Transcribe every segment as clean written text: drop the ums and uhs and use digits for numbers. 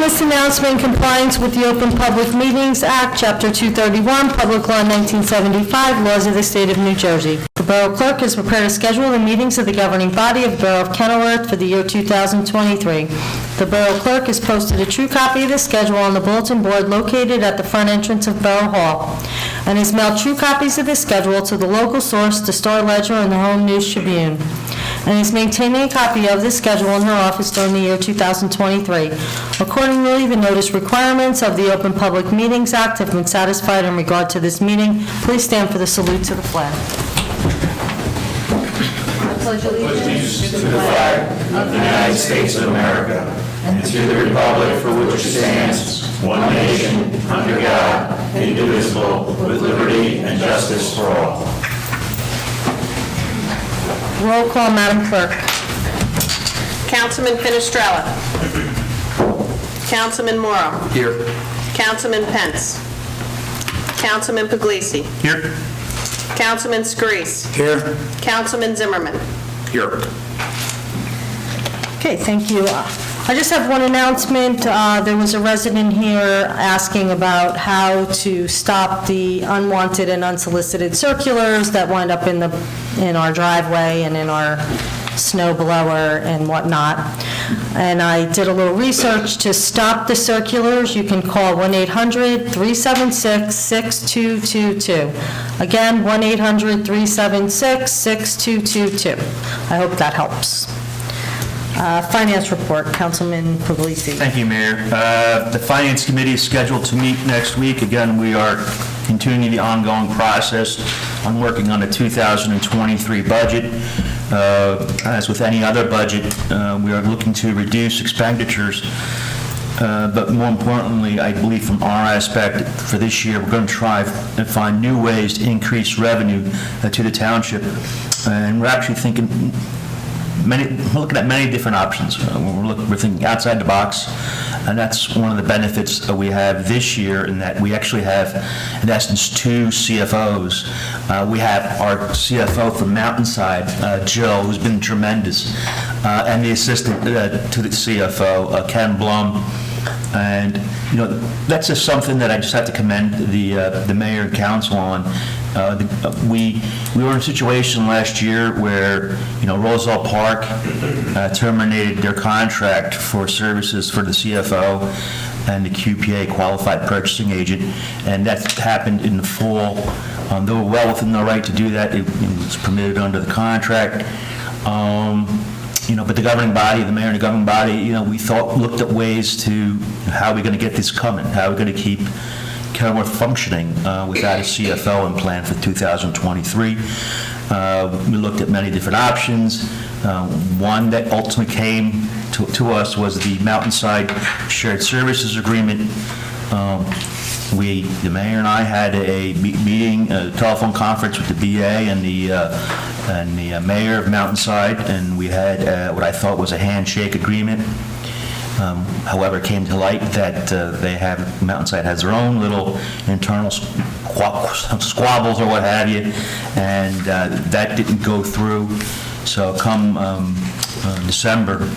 this announcement in compliance with the Open Public Meetings Act, Chapter 231, Public Law 1975, Laws of the State of New Jersey. The Borough Clerk has prepared a schedule of the meetings of the governing body of the Borough of Kenilworth for the year 2023. The Borough Clerk has posted a true copy of the schedule on the bulletin board located at the front entrance of Borough Hall, and has mailed true copies of the schedule to the local source, the Star Ledger, and the Home News Tribune, and is maintaining a copy of the schedule in her office during the year 2023. Accordingly, the notice requirements of the Open Public Meetings Act have been satisfied in regard to this meeting. Please stand for the salute to the flag. I pledge allegiance to the flag of the United States of America and to the republic for which it stands, one nation, under God, indivisible, with liberty and justice for all. Roll call, Madam Clerk. Councilman Finestrella. Councilman Morrow. Here. Councilman Pence. Councilman Puglisi. Here. Councilman Scarice. Here. Councilman Zimmerman. Here. Okay, thank you. I just have one announcement. There was a resident here asking about how to stop the unwanted and unsolicited circulars that wind up in our driveway and in our snow blower and whatnot. And I did a little research. To stop the circulars, you can call 1-800-376-6222. Again, 1-800-376-6222. I hope that helps. Finance report, Councilman Puglisi. Thank you, Mayor. The Finance Committee is scheduled to meet next week. Again, we are continuing the ongoing process on working on the 2023 budget. As with any other budget, we are looking to reduce expenditures, but more importantly, I believe from our aspect for this year, we're going to try and find new ways to increase revenue to the township. And we're actually thinking we're looking at many different options. We're thinking outside the box, and that's one of the benefits that we have this year, in that we actually have, in essence, two CFOs. We have our CFO from Mountainside, Jill, who's been tremendous, and the assistant to the CFO, Ken Blum. And that's just something that I just have to commend the mayor and council on. We were in a situation last year where Roselle Park terminated their contract for services for the CFO and the QPA, qualified purchasing agent, and that happened in the fall. They were well within their right to do that. It was permitted under the contract. But the governing body, the mayor and the governing body, we looked at ways to how are we going to get this coming? How are we going to keep Kenilworth functioning without a CFO in plan for 2023? We looked at many different options. One that ultimately came to us was the Mountainside Shared Services Agreement. The mayor and I had a meeting, a telephone conference with the BA and the mayor of Mountainside, and we had what I thought was a handshake agreement. However, it came to light that Mountainside has their own little internal squabbles or what have you, and that didn't go through. So come December,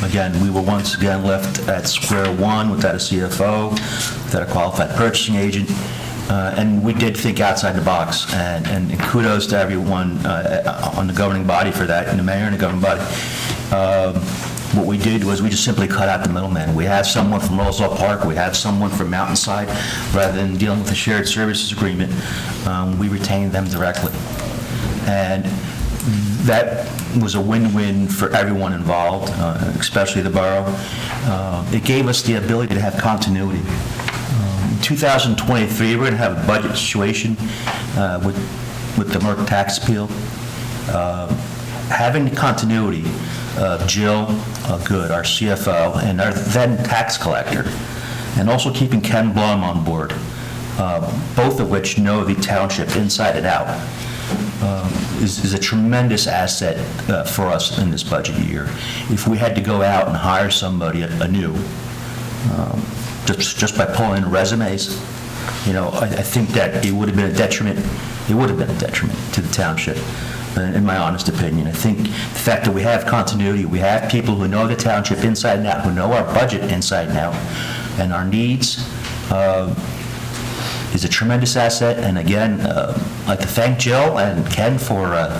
again, we were once again left at square one without a CFO, without a qualified purchasing agent, and we did think outside the box, and kudos to everyone on the governing body for that, and the mayor and the governing body. What we did was we just simply cut out the middleman. We have someone from Roselle Park, we have someone from Mountainside. Rather than dealing with a shared services agreement, we retained them directly. And that was a win-win for everyone involved, especially the borough. It gave us the ability to have continuity. In 2023, we're going to have a budget situation with the Merck tax appeal. Having the continuity of Jill Good, our CFO, and our then tax collector, and also keeping Ken Blum on board, both of which know the township inside and out, is a tremendous asset for us in this budget year. If we had to go out and hire somebody anew, just by pulling in resumes, I think that it would have been a detriment. It would have been a detriment to the township. in my honest opinion. I think the fact that we have continuity, we have people who know the township inside and out, who know our budget inside and out, and our needs, is a tremendous asset. And again, I'd like to thank Jill and Ken for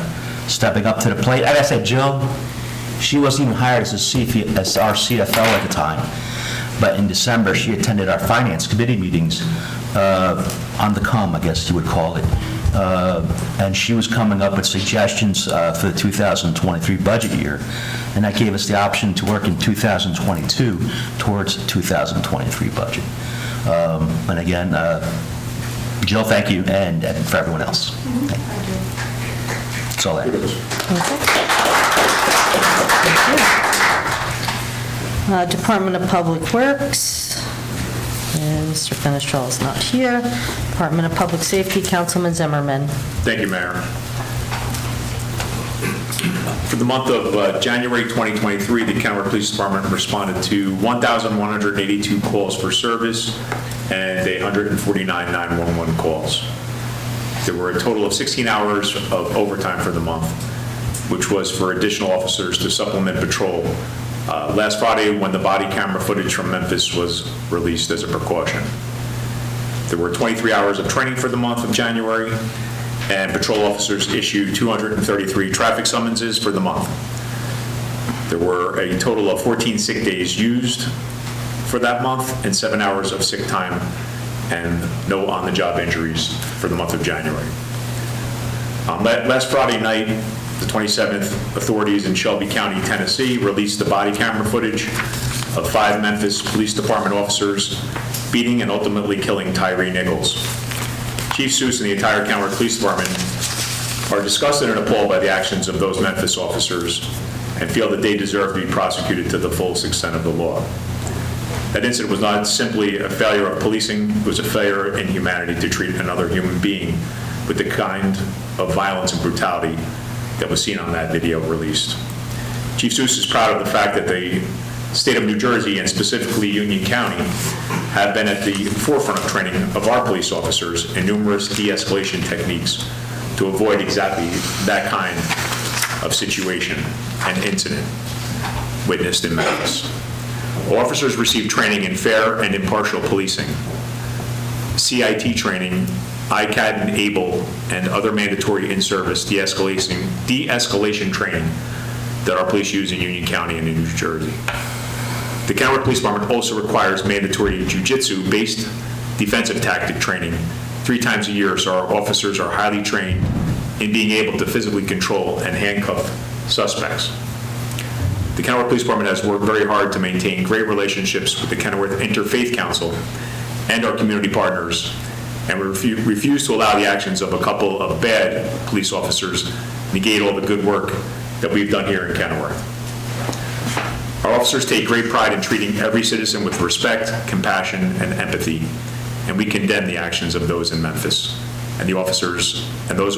stepping up to the plate. Like I said, Jill, she wasn't even hired as our CFO at the time, but in December, she attended our finance committee meetings, on the come, I guess you would call it, and she was coming up with suggestions for the 2023 budget year, and that gave us the option to work in 2022 towards the 2023 budget. And again, Jill, thank you, and for everyone else. That's all I have. Department of Public Works, and Mr. Fenestrell is not here. Department of Public Safety, Councilman Zimmerman. Thank you, Mayor. For the month of January 2023, the Kennewick Police Department responded to 1,182 calls for service and 849 911 calls. There were a total of 16 hours of overtime for the month, which was for additional officers to supplement patrol last Friday when the body camera footage from Memphis was released as a precaution. There were 23 hours of training for the month of January, and patrol officers issued 233 traffic summonses for the month. There were a total of 14 sick days used for that month and 7 hours of sick time and no on-the-job injuries for the month of January. Last Friday night, the 27th, authorities in Shelby County, Tennessee, released the body camera footage of 5 Memphis Police Department officers beating and ultimately killing Tyree Nichols. Chief Seuss and the entire Kennewick Police Department are disgusted and appalled by the actions of those Memphis officers and feel that they deserve to be prosecuted to the fullest extent of the law. That incident was not simply a failure of policing, it was a failure in humanity to treat another human being with the kind of violence and brutality that was seen on that video released. Chief Seuss is proud of the fact that the state of New Jersey, and specifically Union County, have been at the forefront of training of our police officers in numerous de-escalation techniques to avoid exactly that kind of situation and incident witnessed in Memphis. Officers receive training in fair and impartial policing, CIT training, ICAD and ABLE, and other mandatory in-service de-escalation training that our police use in Union County and in New Jersey. The Kennewick Police Department also requires mandatory jiu-jitsu-based defensive tactic training 3 times a year, so our officers are highly trained in being able to physically control and handcuff suspects. The Kennewick Police Department has worked very hard to maintain great relationships with the Kennewick Interfaith Council and our community partners, and we refuse to allow the actions of a couple of bad police officers negate all the good work that we've done here in Kennewick. Our officers take great pride in treating every citizen with respect, compassion, and empathy, and we condemn the actions of those in Memphis and those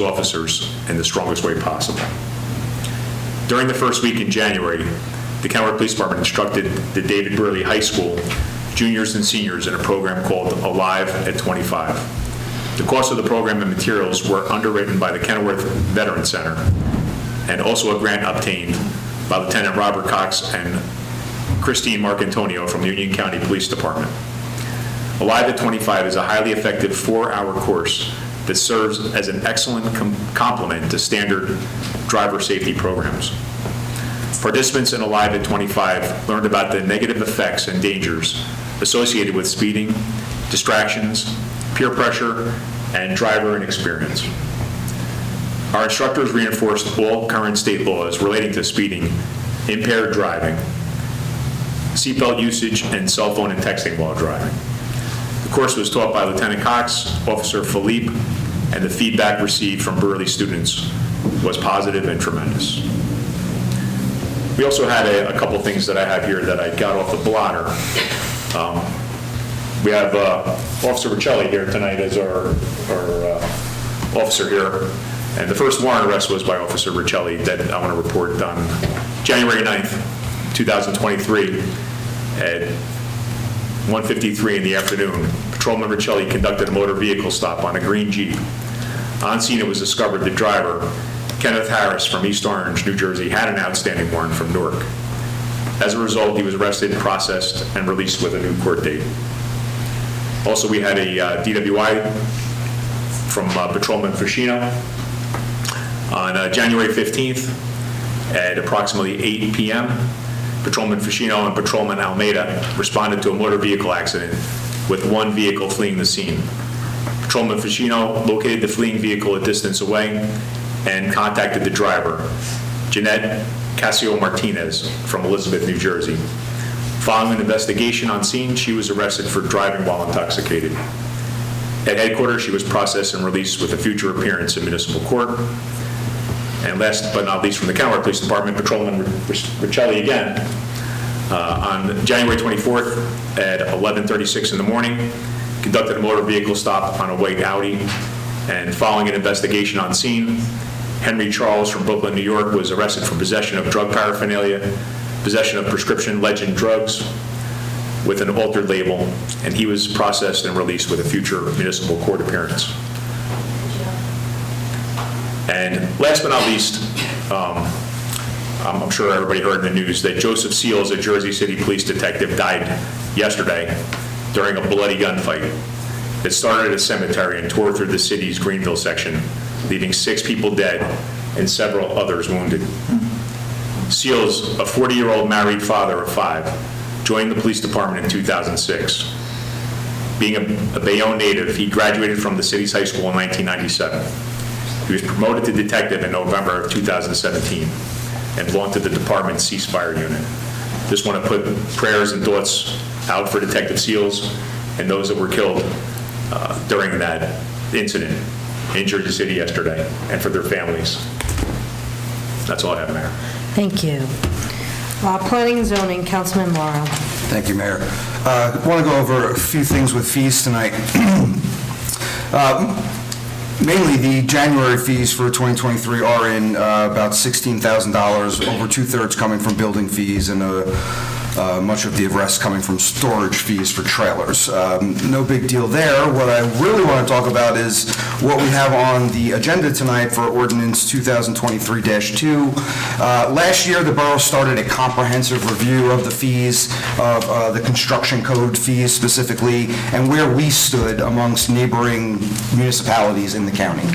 officers in the strongest way possible. During the first week in January, the Kennewick Police Department instructed the David Burley High School juniors and seniors in a program called Alive at 25. The cost of the program and materials were underwritten by the Kennewick Veteran Center and also a grant obtained by Lieutenant Robert Cox and Christine Marcantonio from the Union County Police Department. Alive at 25 is a highly effective 4-hour course that serves as an excellent complement to standard driver safety programs. Participants in Alive at 25 learned about the negative effects and dangers associated with speeding, distractions, peer pressure, and driver inexperience. Our instructors reinforced all current state laws relating to speeding, impaired driving, seatbelt usage, and cell phone and texting while driving. The course was taught by Lieutenant Cox, Officer Philippe, and the feedback received from Burley students was positive and tremendous. We also had a couple things that I have here that I got off the blotter. We have Officer Riccelli here tonight as our officer here. And the first warrant arrest was by Officer Riccelli that I want to report on January 9th, 2023 at 1:53 in the afternoon. Patrolman Riccelli conducted a motor vehicle stop on a green Jeep. On scene, it was discovered the driver Kenneth Harris from East Orange, New Jersey, had an outstanding warrant from Newark. As a result, he was arrested, processed, and released with a new court date. Also, we had a DWI from Patrolman Fushino on January 15th at approximately 8 p.m. Patrolman Fushino and Patrolman Almeida responded to a motor vehicle accident with one vehicle fleeing the scene. Patrolman Fushino located the fleeing vehicle a distance away and contacted the driver, Jeanette Casio Martinez from Elizabeth, New Jersey. Following an investigation on scene, she was arrested for driving while intoxicated. At headquarters, she was processed and released with a future appearance in municipal court. And last but not least, from the Kenilworth Police Department, Patrolman Riccelli again, on January 24th at 11:36 in the morning, conducted a motor vehicle stop on a white Audi, and following an investigation on scene, Henry Charles from Brooklyn, New York, was arrested for possession of drug paraphernalia, possession of prescription Legend drugs with an altered label, and he was processed and released with a future municipal court appearance. And last but not least, I'm sure everybody heard in the news that Joseph Seals, a Jersey City police detective, died yesterday during a bloody gunfight. It started at a cemetery and tore through the city's Greenville section, leaving 6 people dead and several others wounded. Seals, a 40-year-old married father of 5, joined the police department in 2006. Being a Bayonne native, he graduated from the city's high school in 1997. He was promoted to detective in November of 2017 and belonged to the department's ceasefire unit. Just want to put prayers and thoughts out for Detective Seals and those that were killed during that incident in Jersey City yesterday, and for their families. That's all I have, Mayor. Thank you. Planning and zoning, Councilman Mayoral. Thank you, Mayor. I want to go over a few things with fees tonight. Mainly, the January fees for 2023 are in about $16,000, over 2/3 coming from building fees and much of the rest coming from storage fees for trailers. No big deal there. What I really want to talk about is what we have on the agenda tonight for Ordinance 2023-2. Last year, the borough started a comprehensive review of the fees, of the construction code fees specifically, and where we stood amongst neighboring municipalities in the county.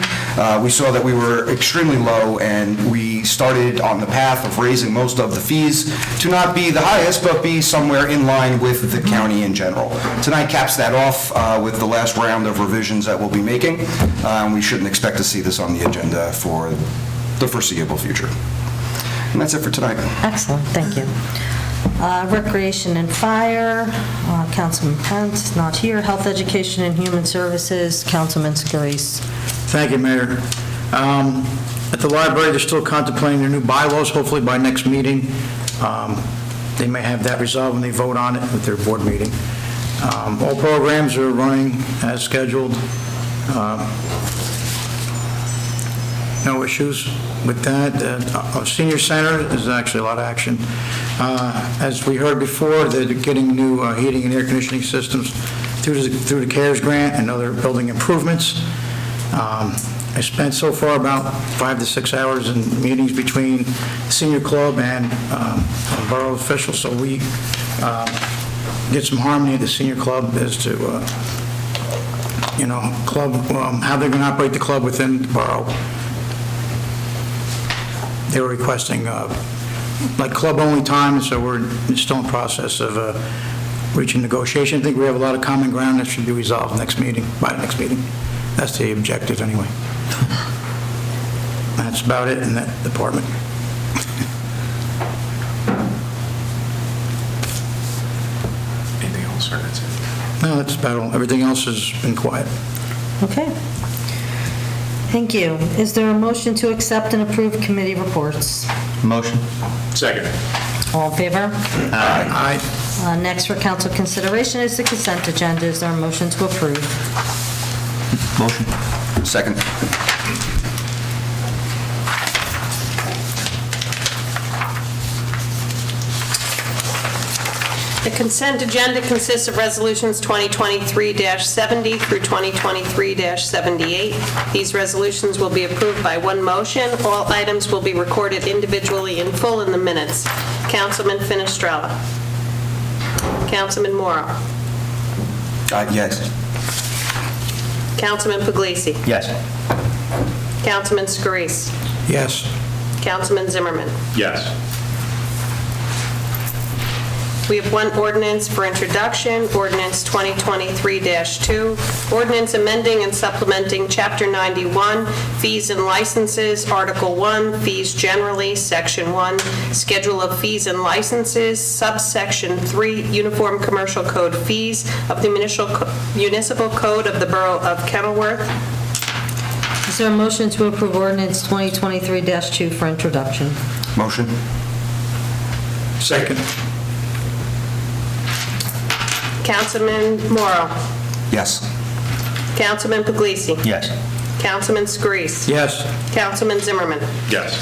We saw that we were extremely low, and we started on the path of raising most of the fees to not be the highest, but be somewhere in line with the county in general. Tonight caps that off with the last round of revisions that we'll be making. We shouldn't expect to see this on the agenda for the foreseeable future. And that's it for tonight. Excellent, thank you. Recreation and Fire, Councilman Pence, not here. Health, Education, and Human Services, Councilman Scarice. Thank you, Mayor. At the library, they're still contemplating their new bylaws, hopefully by next meeting. They may have that resolved when they vote on it with their board meeting. All programs are running as scheduled. No issues with that. Our senior center is actually a lot of action. As we heard before, they're getting new heating and air conditioning systems through the CARES grant and other building improvements. I spent so far about 5 to 6 hours in meetings between the senior club and borough officials, so we get some harmony at the senior club as to, club, how they're going to operate the club within the borough. They were requesting like club-only time, so we're still in process of reaching negotiation. I think we have a lot of common ground that should be resolved by the next meeting. That's the objective, anyway. That's about it in that department. Anything else, or that's it? No, that's about all. Everything else has been quiet. Okay. Thank you. Is there a motion to accept and approve committee reports? Motion. Second. All in favor? Aye. Next for council consideration is the consent agenda. Is there a motion to approve? Motion. Second. The consent agenda consists of resolutions 2023-70 through 2023-78. These resolutions will be approved by one motion. All items will be recorded individually in full in the minutes. Councilman Finestrella. Councilman Morrow. Yes. Councilman Puglisi. Yes. Councilman Scarice. Yes. Councilman Zimmerman. Yes. We have one ordinance for introduction, Ordinance 2023-2, ordinance amending and supplementing Chapter 91, Fees and Licenses, Article 1, Fees Generally, Section 1, Schedule of Fees and Licenses, Subsection 3, Uniform Commercial Code Fees of the Municipal Code of the Borough of Kenilworth. Is there a motion to approve ordinance 2023-2 for introduction? Motion? Second. Councilman Morrow. Yes. Councilman Puglisi. Yes. Councilman Scarice. Yes. Councilman Zimmerman. Yes.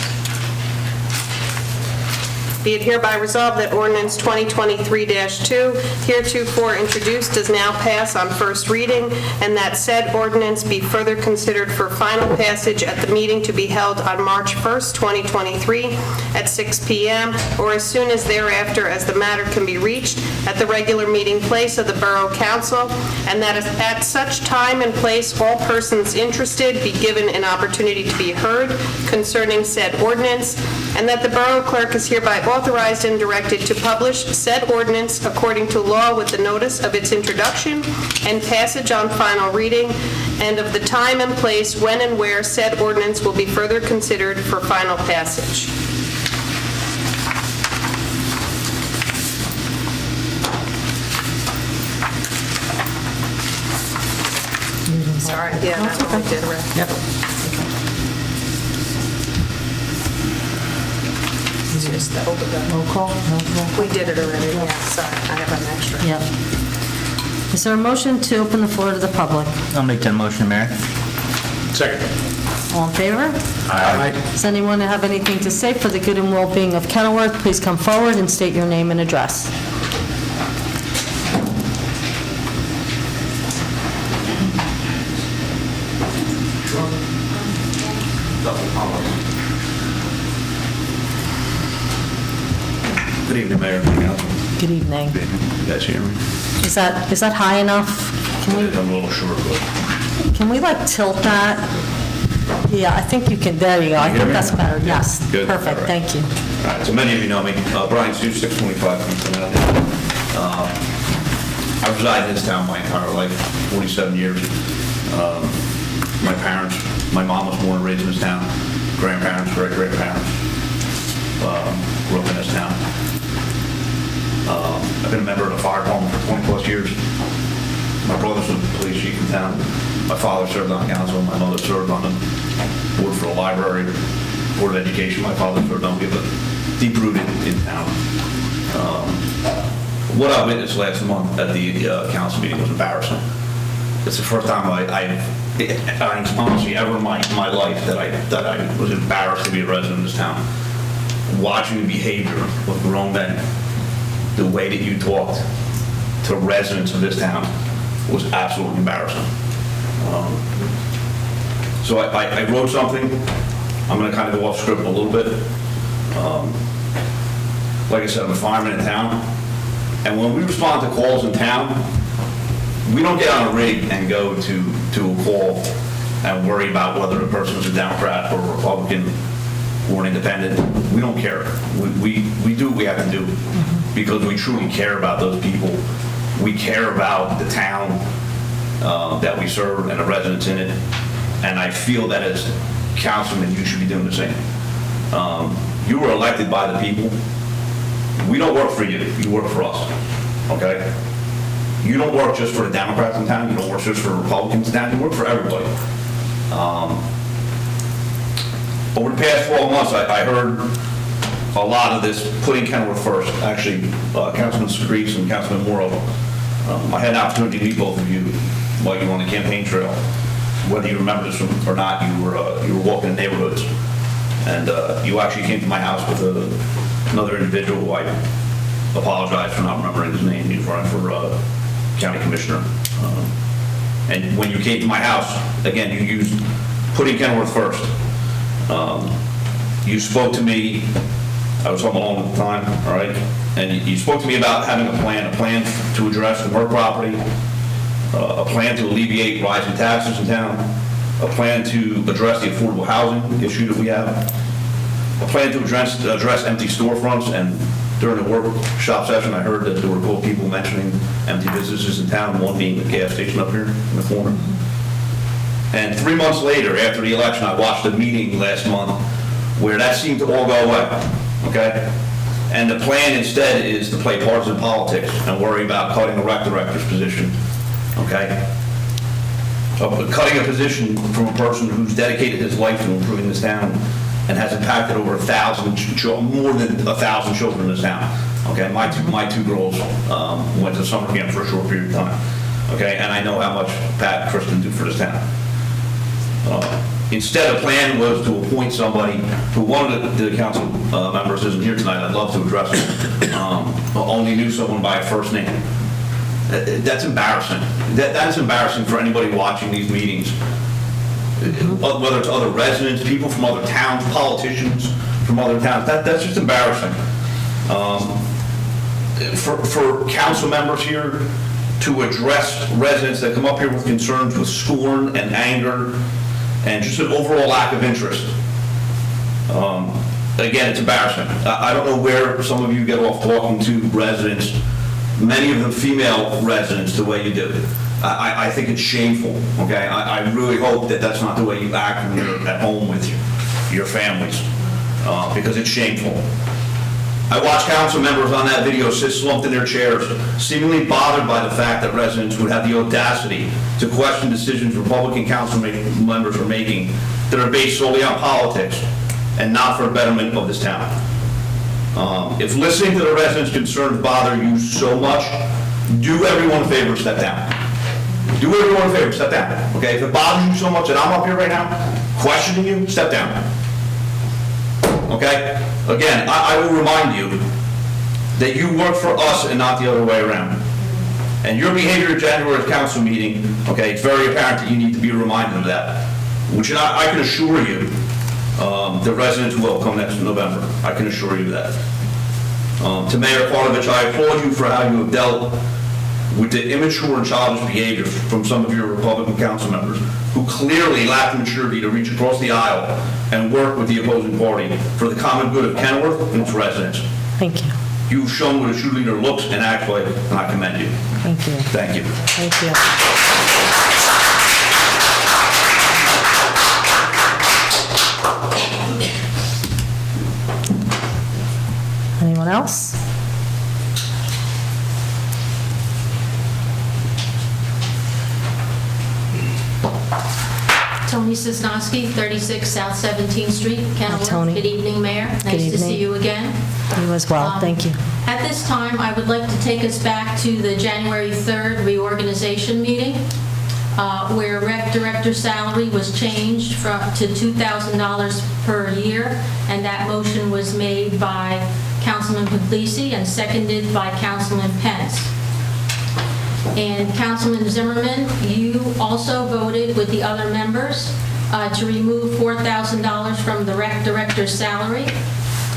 Be it hereby resolved that ordinance 2023-2, heretofore introduced, does now pass on first reading, and that said ordinance be further considered for final passage at the meeting to be held on March 1st, 2023, at 6 p.m., or as soon as thereafter as the matter can be reached at the regular meeting place of the Borough Council, and that at such time and place all persons interested be given an opportunity to be heard concerning said ordinance, and that the Borough Clerk is hereby authorized and directed to publish said ordinance according to law with the notice of its introduction and passage on final reading, and of the time and place when and where said ordinance will be further considered for final passage. Sorry, yeah, that's what I did already. Yep. Just the open the- Roll call? We did it already, yeah, sorry, I have an extra. Yep. Is there a motion to open the floor to the public? I'll make that motion, Mayor. Second. All in favor? Aye. Does anyone have anything to say for the good and well-being of Kenilworth? Please come forward and state your name and address. Good evening, Mayor and Council. Good evening. You guys hear me? Is that high enough? I'm a little short, but Can we like tilt that? Yeah, I think you can, there you go. I hear think me? that's better, yes. Good. Perfect, All right. thank you. All right, so many of you know me. Brian Sue, 625 from Philadelphia. I've resided in this town my entire life, 47 years. My parents, my mom was born and raised in this town. Grandparents, great-grandparents grew up in this town. I've been a member of the fire department for 20-plus years. My brother's a police chief in town. My father served on council. My mother served on the board for the library, board of education. My father served on, we have a deep rooted in town. What I witnessed last month at the council meeting was embarrassing. It's the first time I've honestly ever in my life that I was embarrassed to be a resident of this town. Watching the behavior of grown men, the way that you talked to residents of this town was absolutely embarrassing. So I wrote something. I'm going to kind of go off script a little bit. Like I said, I'm a fireman in town. And when we respond to calls in town, we don't get on a rig and go to a call and worry about whether the person is a Democrat or a Republican or an independent. We don't care. We do what we have to do because we truly care about those people. We care about the town that we serve and the residents in it. And I feel that as councilmen, you should be doing the same. You were elected by the people. We don't work for you. You work for us. Okay? You don't work just for the Democrats in town. You don't work just for Republicans in town. You work for everybody. Over the past 12 months, I heard a lot of this putting Kenilworth first. Actually, Councilman Scarice and Councilman Morrow, I had an opportunity to meet both of you while you were on the campaign trail. Whether you remember this or not, you were walking in neighborhoods, and you actually came to my house with another individual who I apologize for not remembering his name. He's running for county commissioner. And when you came to my house, again, you used putting Kenworth first. You spoke to me, I was home alone at the time, all right? And you spoke to me about having a plan to address the work property, a plan to alleviate rising taxes in town, a plan to address the affordable housing issue that we have, a plan to address empty storefronts. And during the workshop session, I heard that there were both people mentioning empty businesses in town, one being the gas station up here in the corner. And 3 months later, after the election, I watched a meeting last month where that seemed to all go away, okay? And the plan instead is to play partisan politics and worry about cutting a rec director's position, okay? Cutting a position from a person who's dedicated his life to improving this town and has impacted over more than 1,000 children in this town, okay? My two girls went to summer camp for a short period of time, okay? And I know how much Pat and Kristen do for this town. Instead, the plan was to appoint somebody who one of the council members isn't here tonight. I'd love to address him. Only knew someone by first name. That's embarrassing. That's embarrassing for anybody watching these meetings. Whether it's other residents, people from other towns, politicians from other towns. That's just embarrassing. For council members here to address residents that come up here with concerns with scorn and anger and just an overall lack of interest. Again, it's embarrassing. I don't know where some of you get off talking to residents, many of them female residents, the way you do it. I think it's shameful, okay? I really hope that that's not the way you act when you're at home with your families, because it's shameful. I watched council members on that video sit slumped in their chairs, seemingly bothered by the fact that residents would have the audacity to question decisions Republican council members are making that are based solely on politics and not for the betterment of this town. If listening to the residents' concerns bother you so much, do everyone a favor and step down. Do everyone a favor, step down, okay? If it bothers you so much that I'm up here right now, questioning you, step down. Okay? Again, I will remind you that you work for us and not the other way around. And your behavior at January's council meeting, okay, it's very apparent that you need to be reminded of that. Which I can assure you, the residents will come next November. I can assure you that. To Mayor Karlovich, I applaud you for how you have dealt with the immature and childish behavior from some of your Republican council members who clearly lack the maturity to reach across the aisle and work with the opposing party for the common good of Kenworth and its residents. Thank you. You've shown what a true leader looks and acts like, and I commend you. Thank you. Thank you. Thank you. Anyone else? Tony Sosnowski, 36 South 17th Street, Kenilworth. Tony. Good evening, Mayor. Nice to evening. see you again. You as well. Thank you. At this time, I would like to take us back to the January 3rd reorganization meeting, where rec director salary was changed to $2,000 per year, and that motion was made by Councilman Puglisi and seconded by Councilman Pence. And Councilman Zimmerman, you also voted with the other members to remove $4,000 from the rec director's salary.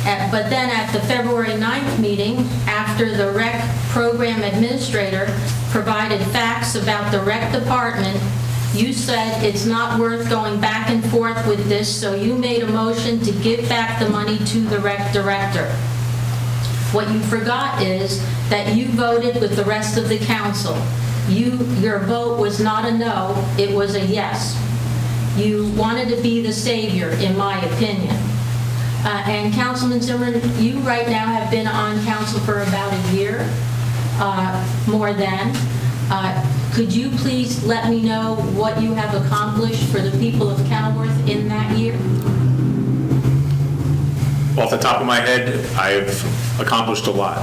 But then at the February 9th meeting, after the rec program administrator provided facts about the rec department, you said it's not worth going back and forth with this, so you made a motion to give back the money to the rec director. What you forgot is that you voted with the rest of the council. Your vote was not a no, it was a yes. You wanted to be the savior, in my opinion. And Councilman Zimmerman, you right now have been on council for about a year, more than. Could you please let me know what you have accomplished for the people of Kenilworth in that year? Off the top of my head, I've accomplished a lot.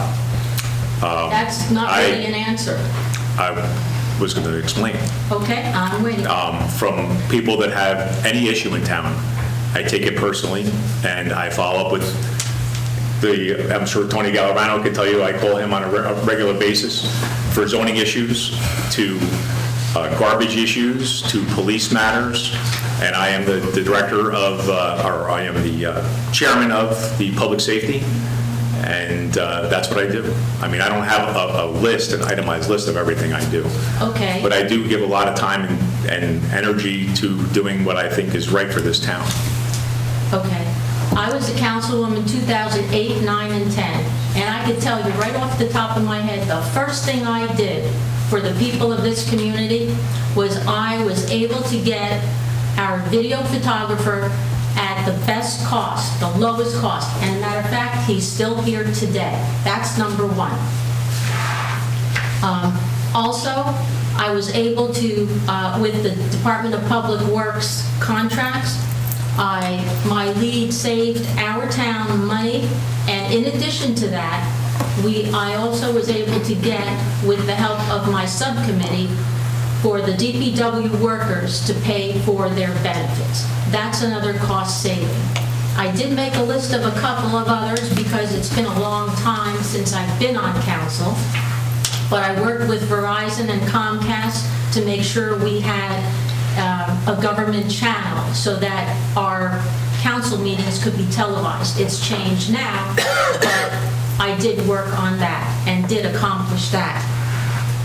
That's not really an answer. I was going to explain. Okay, I'm waiting. From people that have any issue in town, I take it personally, and I follow up with I'm sure Tony Gallerano could tell you, I call him on a regular basis for zoning issues, to garbage issues, to police matters, and I am the director of, or I am the chairman of the public safety, and that's what I do. I mean, I don't have a list, an itemized list of everything I do. Okay. But I do give a lot of time and energy to doing what I think is right for this town. Okay. I was a councilwoman 2008, 9, and 10, and I could tell you right off the top of my head, the first thing I did for the people of this community was I was able to get our video photographer at the best cost, the lowest cost, and matter of fact, he's still here today. That's number one. Also, I was able to, with the Department of Public Works contracts, my lead saved our town money, and in addition to that, I also was able to get, with the help of my subcommittee, for the DPW workers to pay for their benefits. That's another cost saving. I did make a list of a couple of others because it's been a long time since I've been on council, but I worked with Verizon and Comcast to make sure we had a government channel so that our council meetings could be televised. It's changed now, but I did work on that and did accomplish that.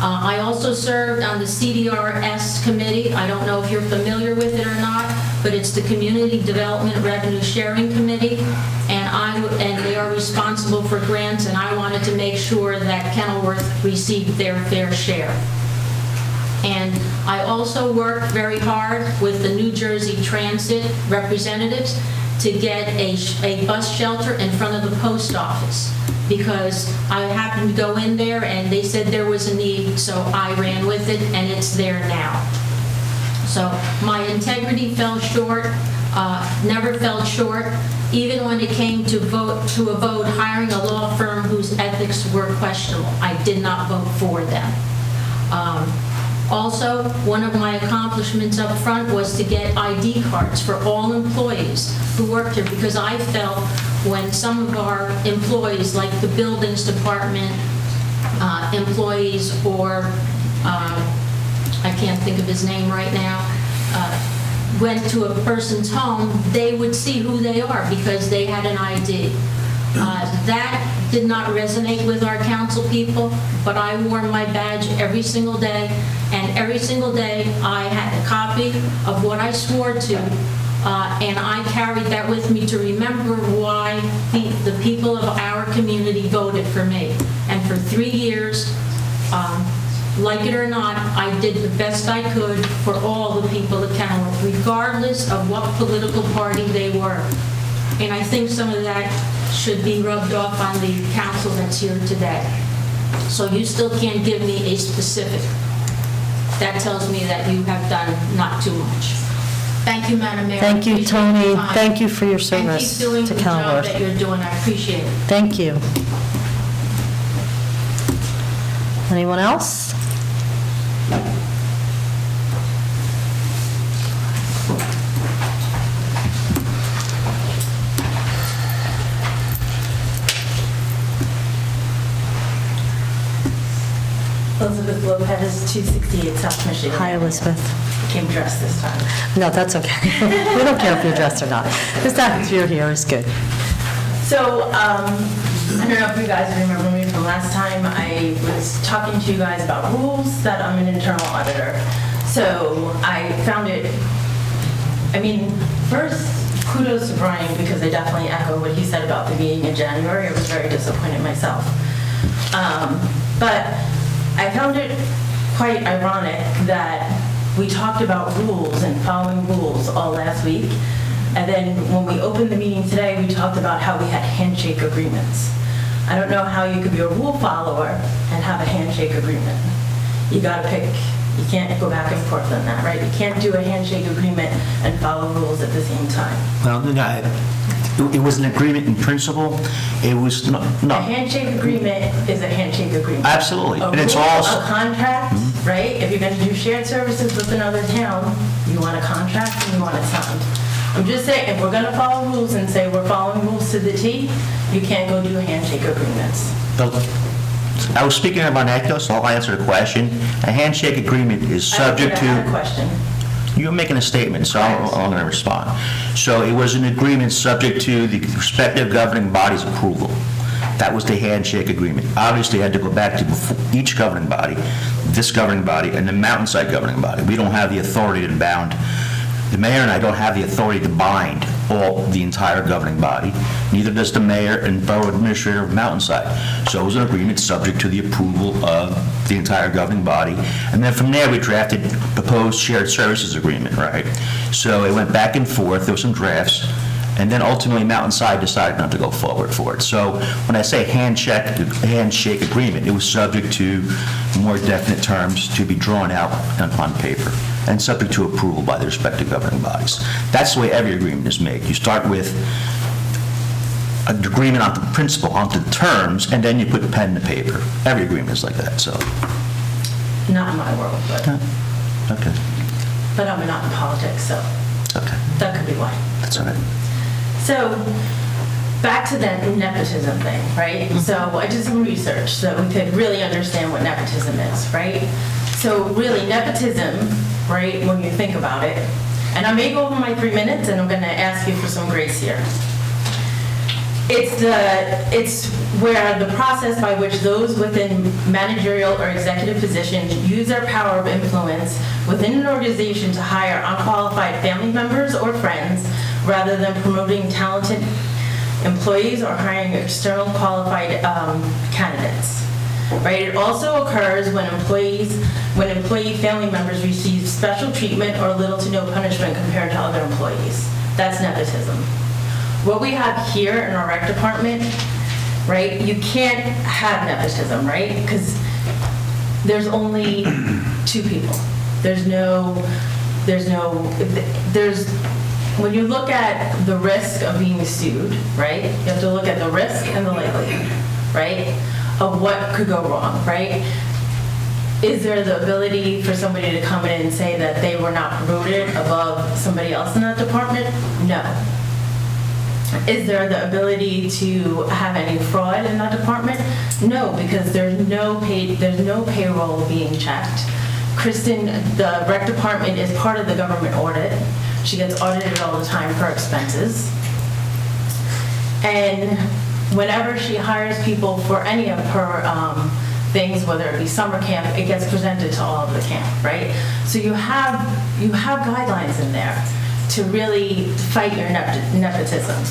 I also served on the CDRS committee. I don't know if you're familiar with it or not, but it's the Community Development Revenue Sharing Committee, and they are responsible for grants, and I wanted to make sure that Kenilworth received their fair share. And I also worked very hard with the New Jersey Transit representatives to get a bus shelter in front of the post office, because I happened to go in there and they said there was a need, so I ran with it, and it's there now. So my integrity fell short, never fell short, even when it came to a vote hiring a law firm whose ethics were questionable. I did not vote for them. Also, one of my accomplishments up front was to get ID cards for all employees who worked here, because I felt when some of our employees, like the buildings department employees, or I can't think of his name right now, went to a person's home, they would see who they are because they had an ID. That did not resonate with our council people, but I wore my badge every single day, and every single day I had a copy of what I swore to, and I carried that with me to remember why the people of our community voted for me. And for 3 years, like it or not, I did the best I could for all the people of Kenilworth, regardless of what political party they were. And I think some of that should be rubbed off on the council that's here today. So you still can't give me a specific. That tells me that you have done not too much. Thank you, Madam Mayor. Thank you, Appreciate Tony. your time. Thank you for your And service keep doing to the job Kenilworth. that you're doing. I appreciate it. Thank you. Anyone else? Elizabeth Lopez, 268 South Michigan. Hi, Elizabeth. Came dressed this time. No, that's okay. We don't care if you're dressed or not. The fact that you're here is good. So, I don't know if you guys remember me from last time. I was talking to you guys about rules, that I'm an internal auditor. So I found it, I mean, first, kudos to Brian, because I definitely echo what he said about the meeting in January. I was very disappointed myself. But I found it quite ironic that we talked about rules and following rules all last week, and then when we opened the meeting today, we talked about how we had handshake agreements. I don't know how you could be a rule follower and have a handshake agreement. You gotta pick. You can't go back and forth on that, right? You can't do a handshake agreement and follow rules at the same time. Well, no, it was an agreement in principle. It was no. A handshake agreement is a handshake agreement. Absolutely. A And it's rule, all- a contract, right? If you're going to do shared services with another town, you want a contract and you want it signed. I'm just saying, if we're going to follow rules and say we're following rules to the T, you can't go do handshake agreements. I was speaking of Monaco, so I'll answer the question. A handshake agreement is subject I had a to... question. You're making a statement, so I'm going to respond. So it was an agreement subject to the respective governing body's approval. That was the handshake agreement. Obviously, it had to go back to each governing body, this governing body, and the Mountainside governing body. We don't have the authority to bound, the mayor and I don't have the authority to bind the entire governing body. Neither does the mayor and borough administrator of Mountainside. So it was an agreement subject to the approval of the entire governing body. And then from there, we drafted proposed shared services agreement, right? So it went back and forth. There were some drafts. And then ultimately, Mountainside decided not to go forward for it. So when I say handshake agreement, it was subject to more definite terms to be drawn out on paper and subject to approval by the respective governing bodies. That's the way every agreement is made. You start with an agreement on the principle, on the terms, and then you put pen to paper. Every agreement is like that, so. Not in my world, but Okay, but I'm not in politics, so okay, that could be why. that's all right. So, back to that nepotism thing, right? So I did some research so we could really understand what nepotism is, right? So really, nepotism, right, when you think about it, and I may go over my 3 minutes and I'm gonna ask you for some grace here. It's where the process by which those within managerial or executive positions use their power of influence within an organization to hire unqualified family members or friends rather than promoting talented employees or hiring external qualified candidates. Right? It also occurs when employee family members receive special treatment or little to no punishment compared to other employees. That's nepotism. What we have here in our rec department, right, you can't have nepotism, right? Because there's only 2 people. When you look at the risk of being sued, right, you have to look at the risk and the likelihood, right, of what could go wrong, right? Is there the ability for somebody to come in and say that they were not promoted above somebody else in that department? No. Is there the ability to have any fraud in that department? No, because there's no payroll being checked. Kristen, the rec department is part of the government audit. She gets audited all the time for expenses. And whenever she hires people for any of her things, whether it be summer camp, it gets presented to all of the camp, right? So you have guidelines in there to really fight your nepotism.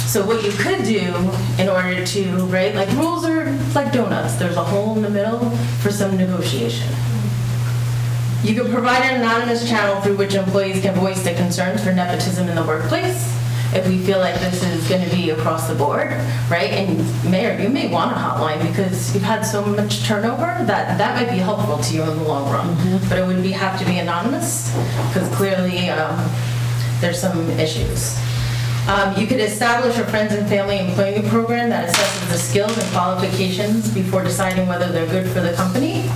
So what you could do in order to, right, like rules are like donuts. There's a hole in the middle for some negotiation. You could provide an anonymous channel through which employees can voice their concerns for nepotism in the workplace. If we feel like this is going to be across the board, right? And Mayor, you may want a hotline because you've had so much turnover that might be helpful to you in the long run. But it would have to be anonymous because clearly there's some issues. You could establish a friends and family employment program that assesses the skills and qualifications before deciding whether they're good for the company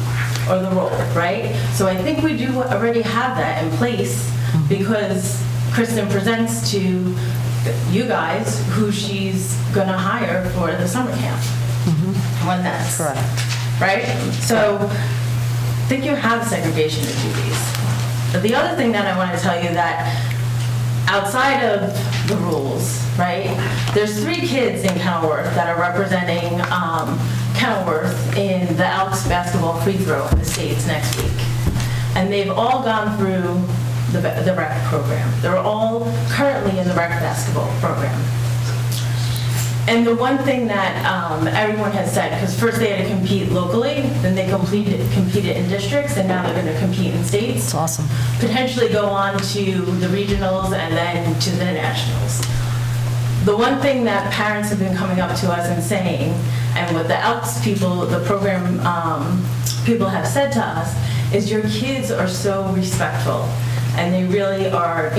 or the role, right? So I think we do already have that in place because Kristen presents to you guys who she's going to hire for the summer camp when that's Correct. right. So I think you have segregation of duties. But the other thing that I want to tell you that outside of the rules, right, there's 3 kids in Kenilworth that are representing Kenilworth in the Elks basketball free throw in the States next week. And they've all gone through the rec program. They're all currently in the rec basketball program. And the one thing that everyone has said, because first they had to compete locally, then they competed in districts, and now they're going to compete in states. That's awesome. Potentially go on to the regionals and then to the nationals. The one thing that parents have been coming up to us and saying, and what the Elks people, the program people have said to us, is your kids are so respectful, and they really are,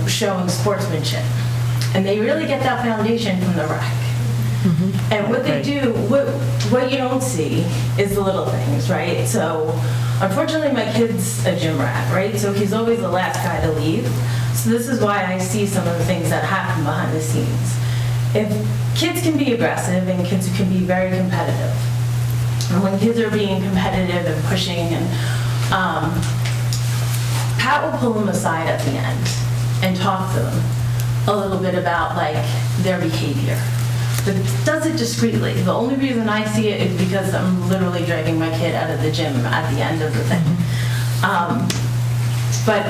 showing sportsmanship. And they really get that foundation from the rec. And what they do, what you don't see is the little things, right? So Unfortunately, my kid's a gym rat, right? So he's always the last guy to leave. So this is why I see some of the things that happen behind the scenes. If kids can be aggressive and kids can be very competitive, and when kids are being competitive and pushing, and Pat will pull them aside at the end and talk to them a little bit about like their behavior. But does it discreetly. The only reason I see it is because I'm literally dragging my kid out of the gym at the end of the thing. But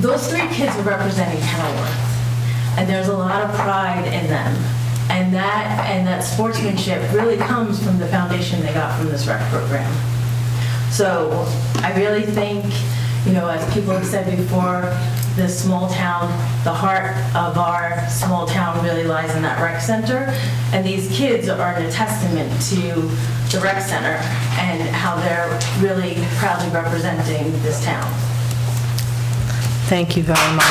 those 3 kids are representing Kenilworth, and there's a lot of pride in them. And that sportsmanship really comes from the foundation they got from this rec program. So I really think, as people have said before, this small town, the heart of our small town really lies in that rec center. And these kids are a testament to the rec center and how they're really proudly representing this town. Thank you very much.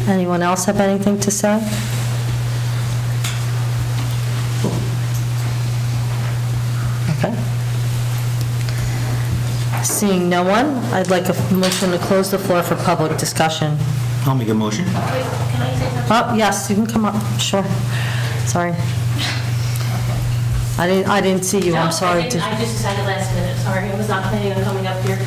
Anyone else have anything to say? Okay. Seeing no one, I'd like a motion to close the floor for public discussion. I'll make a motion. Wait, can I say something? Oh, yes, you can come up, sure. Sorry. I didn't see you, I'm sorry. I just decided last minute, sorry, I was not planning on coming up here.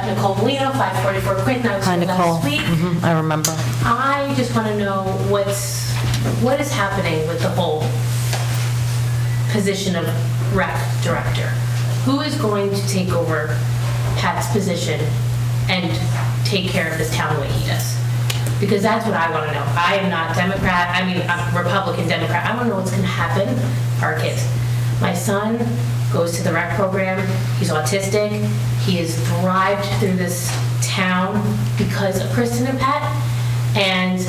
Nicole Molino, 544 Quinton, I was Hi, here Nicole. last week. I remember. I just want to know what is happening with the whole position of rec director. Who is going to take over Pat's position and take care of this town the way he does? Because that's what I want to know. I am not Democrat, I'm Republican Democrat. I want to know what's going to happen to our kids. My son goes to the rec program. He's autistic. He has thrived through this town because of Kristen and Pat. And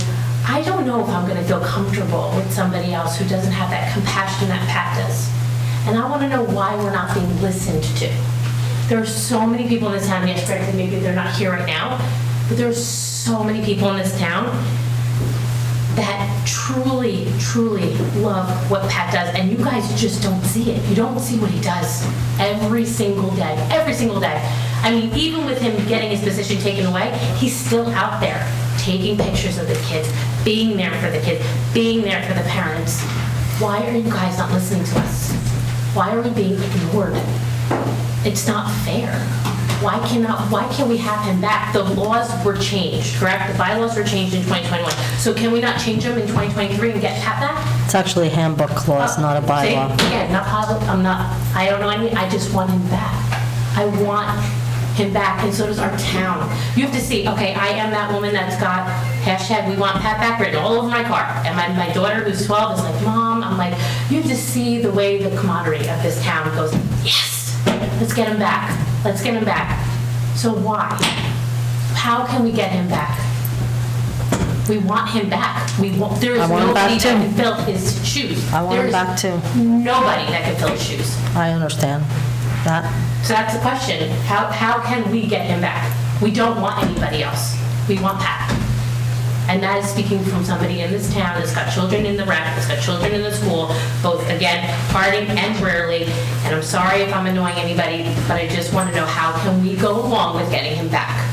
I don't know if I'm going to feel comfortable with somebody else who doesn't have that compassion that Pat does. And I want to know why we're not being listened to. There are so many people in this town, yes, frankly, maybe they're not here right now, but there's so many people in this town that truly, truly love what Pat does, and you guys just don't see it. You don't see what he does every single day, every single day. I mean, even with him getting his position taken away, he's still out there taking pictures of the kids, being there for the kids, being there for the parents. Why are you guys not listening to us? Why are we being ignored? It's not fair. Why can't we have him back? The laws were changed, correct? The bylaws were changed in 2021. So can we not change them in 2023 and get Pat back? It's actually a handbook clause, not a bylaw. See? Again, not positive, I don't know anything, I just want him back. I want him back, and so does our town. You have to see, okay, I am that woman that's got hashtag we want Pat back written all over my car. And my daughter, who's 12, is like, Mom, I'm like, you have to see the way the camaraderie of this town goes, yes, let's get him back. Let's get him back. So why? How can we get him back? We want him back. There is I want him nobody back that too. can fill his shoes. I want him There is back too. Nobody that can fill his shoes. I understand that. So that's the question. How can we get him back? We don't want anybody else. We want Pat. And that is speaking from somebody in this town that's got children in the rec, that's got children in the school, both, again, partying and rarely. And I'm sorry if I'm annoying anybody, but I just want to know how can we go along with getting him back?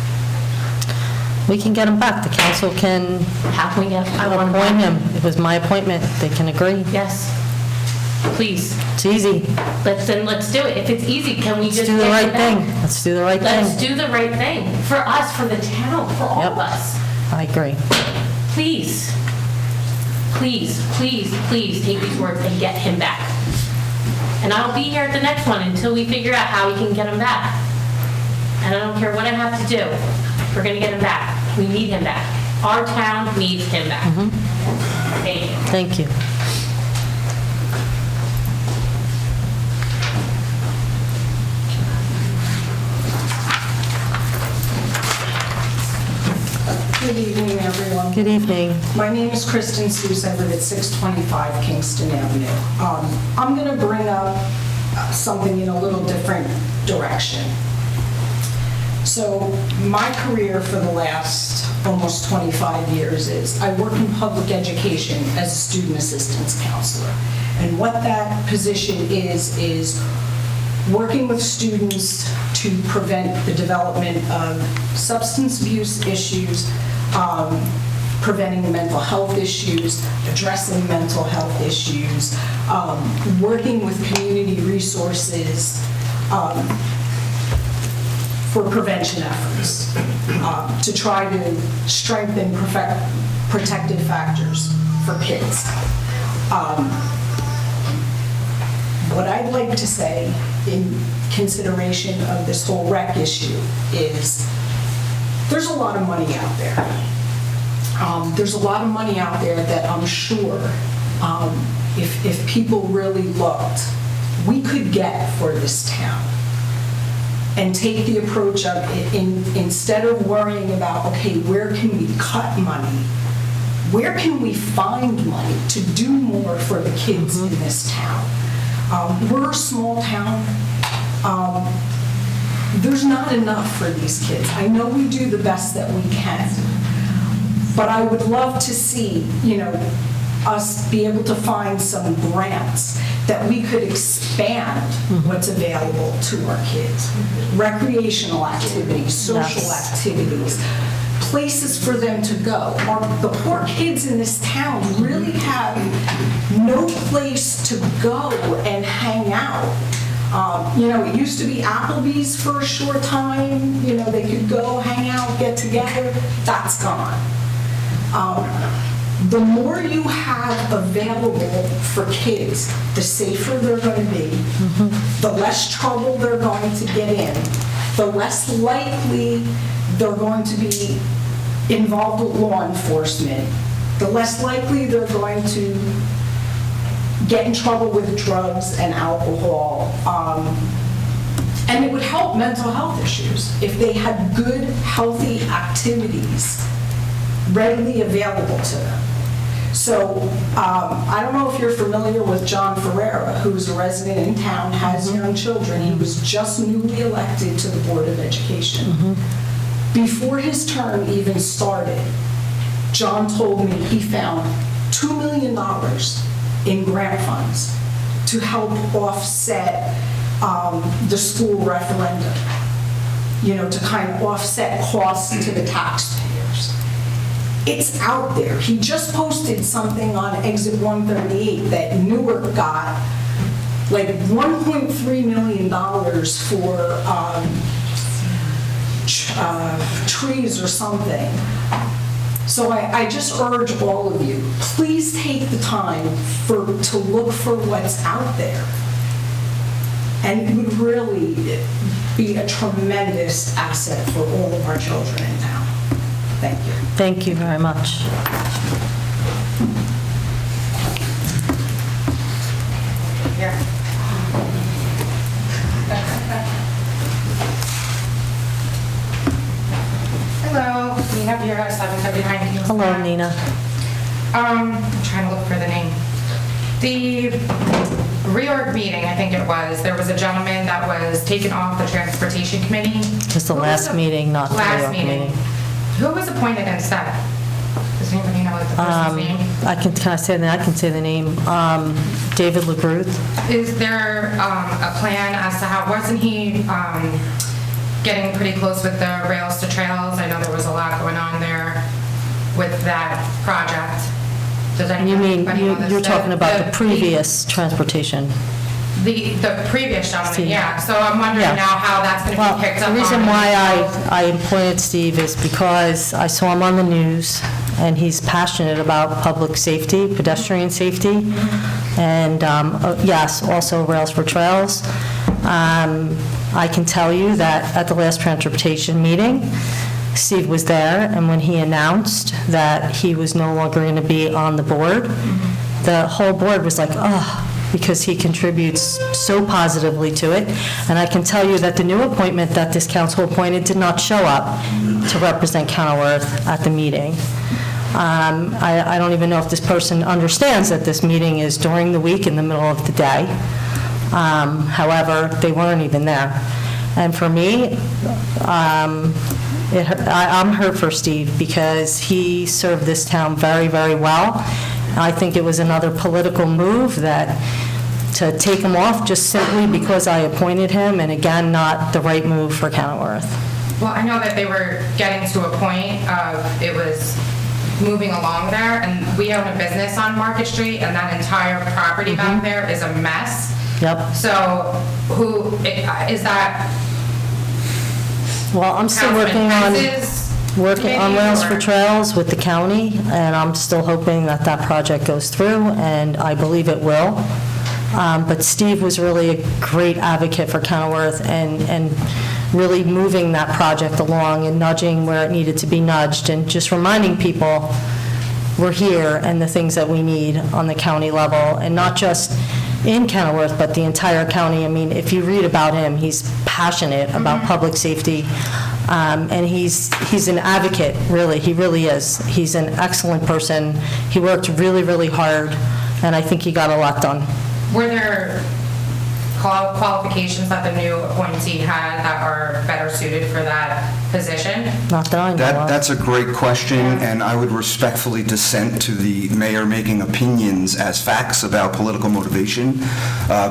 We can get him back. The council can How can we get, I want to appoint him. It was my appointment. They can agree. Yes. Please. It's easy. Let's do it. If it's easy, can we Let's just do the get right him back? thing. Let's do the right Let's thing. do the right thing. For us, for the town, for all Yep. of us. I agree. Please, please, please, please take these words and get him back. And I'll be here at the next one until we figure out how we can get him back. And I don't care what I have to do. We're going to get him back. We need him back. Our town needs him back. Thank you. Thank you. Good evening, everyone. Good evening. My name is Kristen Seuss. I live at 625 Kingston Avenue. I'm going to bring up something in a little different direction. So my career for the last almost 25 years is I work in public education as a student assistance counselor. And what that position is working with students to prevent the development of substance abuse issues, preventing mental health issues, addressing mental health issues, working with community resources for prevention efforts, to try to strengthen protective factors for kids. What I'd like to say in consideration of this whole rec issue is there's a lot of money out there. There's a lot of money out there that I'm sure if people really looked, we could get for this town. And take the approach of instead of worrying about, okay, where can we cut money? Where can we find money to do more for the kids in this town? We're a small town. There's not enough for these kids. I know we do the best that we can, but I would love to see, us be able to find some grants that we could expand what's available to our kids. Recreational activities, social activities, places for them to go. The poor kids in this town really have no place to go and hang out. It used to be Applebee's for a short time. They could go hang out, get together. That's gone. The more you have available for kids, the safer they're going to be, the less trouble they're going to get in, the less likely they're going to be involved with law enforcement, the less likely they're going to get in trouble with drugs and alcohol. And it would help mental health issues if they had good, healthy activities readily available to them. So I don't know if you're familiar with John Ferreira, who's a resident in town, has young children. He was just newly elected to the Board of Education. Before his term even started, John told me he found $2 million in grant funds to help offset the school referendum, to kind of offset costs to the taxpayers. It's out there. He just posted something on Exit 138 that Newark got like $1.3 million for trees or something. So I just urge all of you, please take the time to look for what's out there. And it would really be a tremendous asset for all of our children in town. Thank you. Thank you very much. Hello, Nina Vera, 779 Kings. Hello, Nina. I'm trying to look for the name. The reorg meeting, I think it was, there was a gentleman that was taken off the transportation committee. It's the last meeting, not the Last reorg meeting. Who was appointed instead? Does anybody know what the person's name? Can I say that? I can say the name. David LaGruth. Is there a plan as to how, wasn't he getting pretty close with the rails to trails? I know there was a lot going on there with that project. Does You mean, anybody know this? you're talking about the previous transportation? The previous gentleman, yeah. So I'm wondering Yeah. now how that's going to Well, be picked up the on. reason why I appointed Steve is because I saw him on the news, and he's passionate about public safety, pedestrian safety, and yes, also Rails for Trails. I can tell you that at the last transportation meeting, Steve was there, and when he announced that he was no longer going to be on the board, the whole board was like, oh, because he contributes so positively to it. And I can tell you that the new appointment that this council appointed did not show up to represent Kenilworth at the meeting. I don't even know if this person understands that this meeting is during the week in the middle of the day. However, they weren't even there. And for me, I'm hurt for Steve because he served this town very, very well. I think it was another political move to take him off just simply because I appointed him, and again, not the right move for Kenilworth. Well, I know that they were getting to a point of it was moving along there, and we own a business on Market Street, and that entire property back there is a mess. Yep. So who, is that Well, I'm still working Councilman on Prince's Rails for committee, or- Trails with the county, and I'm still hoping that that project goes through, and I believe it will. But Steve was really a great advocate for Kenilworth and really moving that project along and nudging where it needed to be nudged, and just reminding people we're here and the things that we need on the county level, and not just in Kenilworth, but the entire county. I mean, if you read about him, he's passionate about public safety, and he's an advocate, really. He really is. He's an excellent person. He worked really, really hard, and I think he got a lot done. Were there qualifications that the new appointee had that are better suited for that position? Not that I know of. That's a great question, and I would respectfully dissent to the mayor making opinions as facts about political motivation,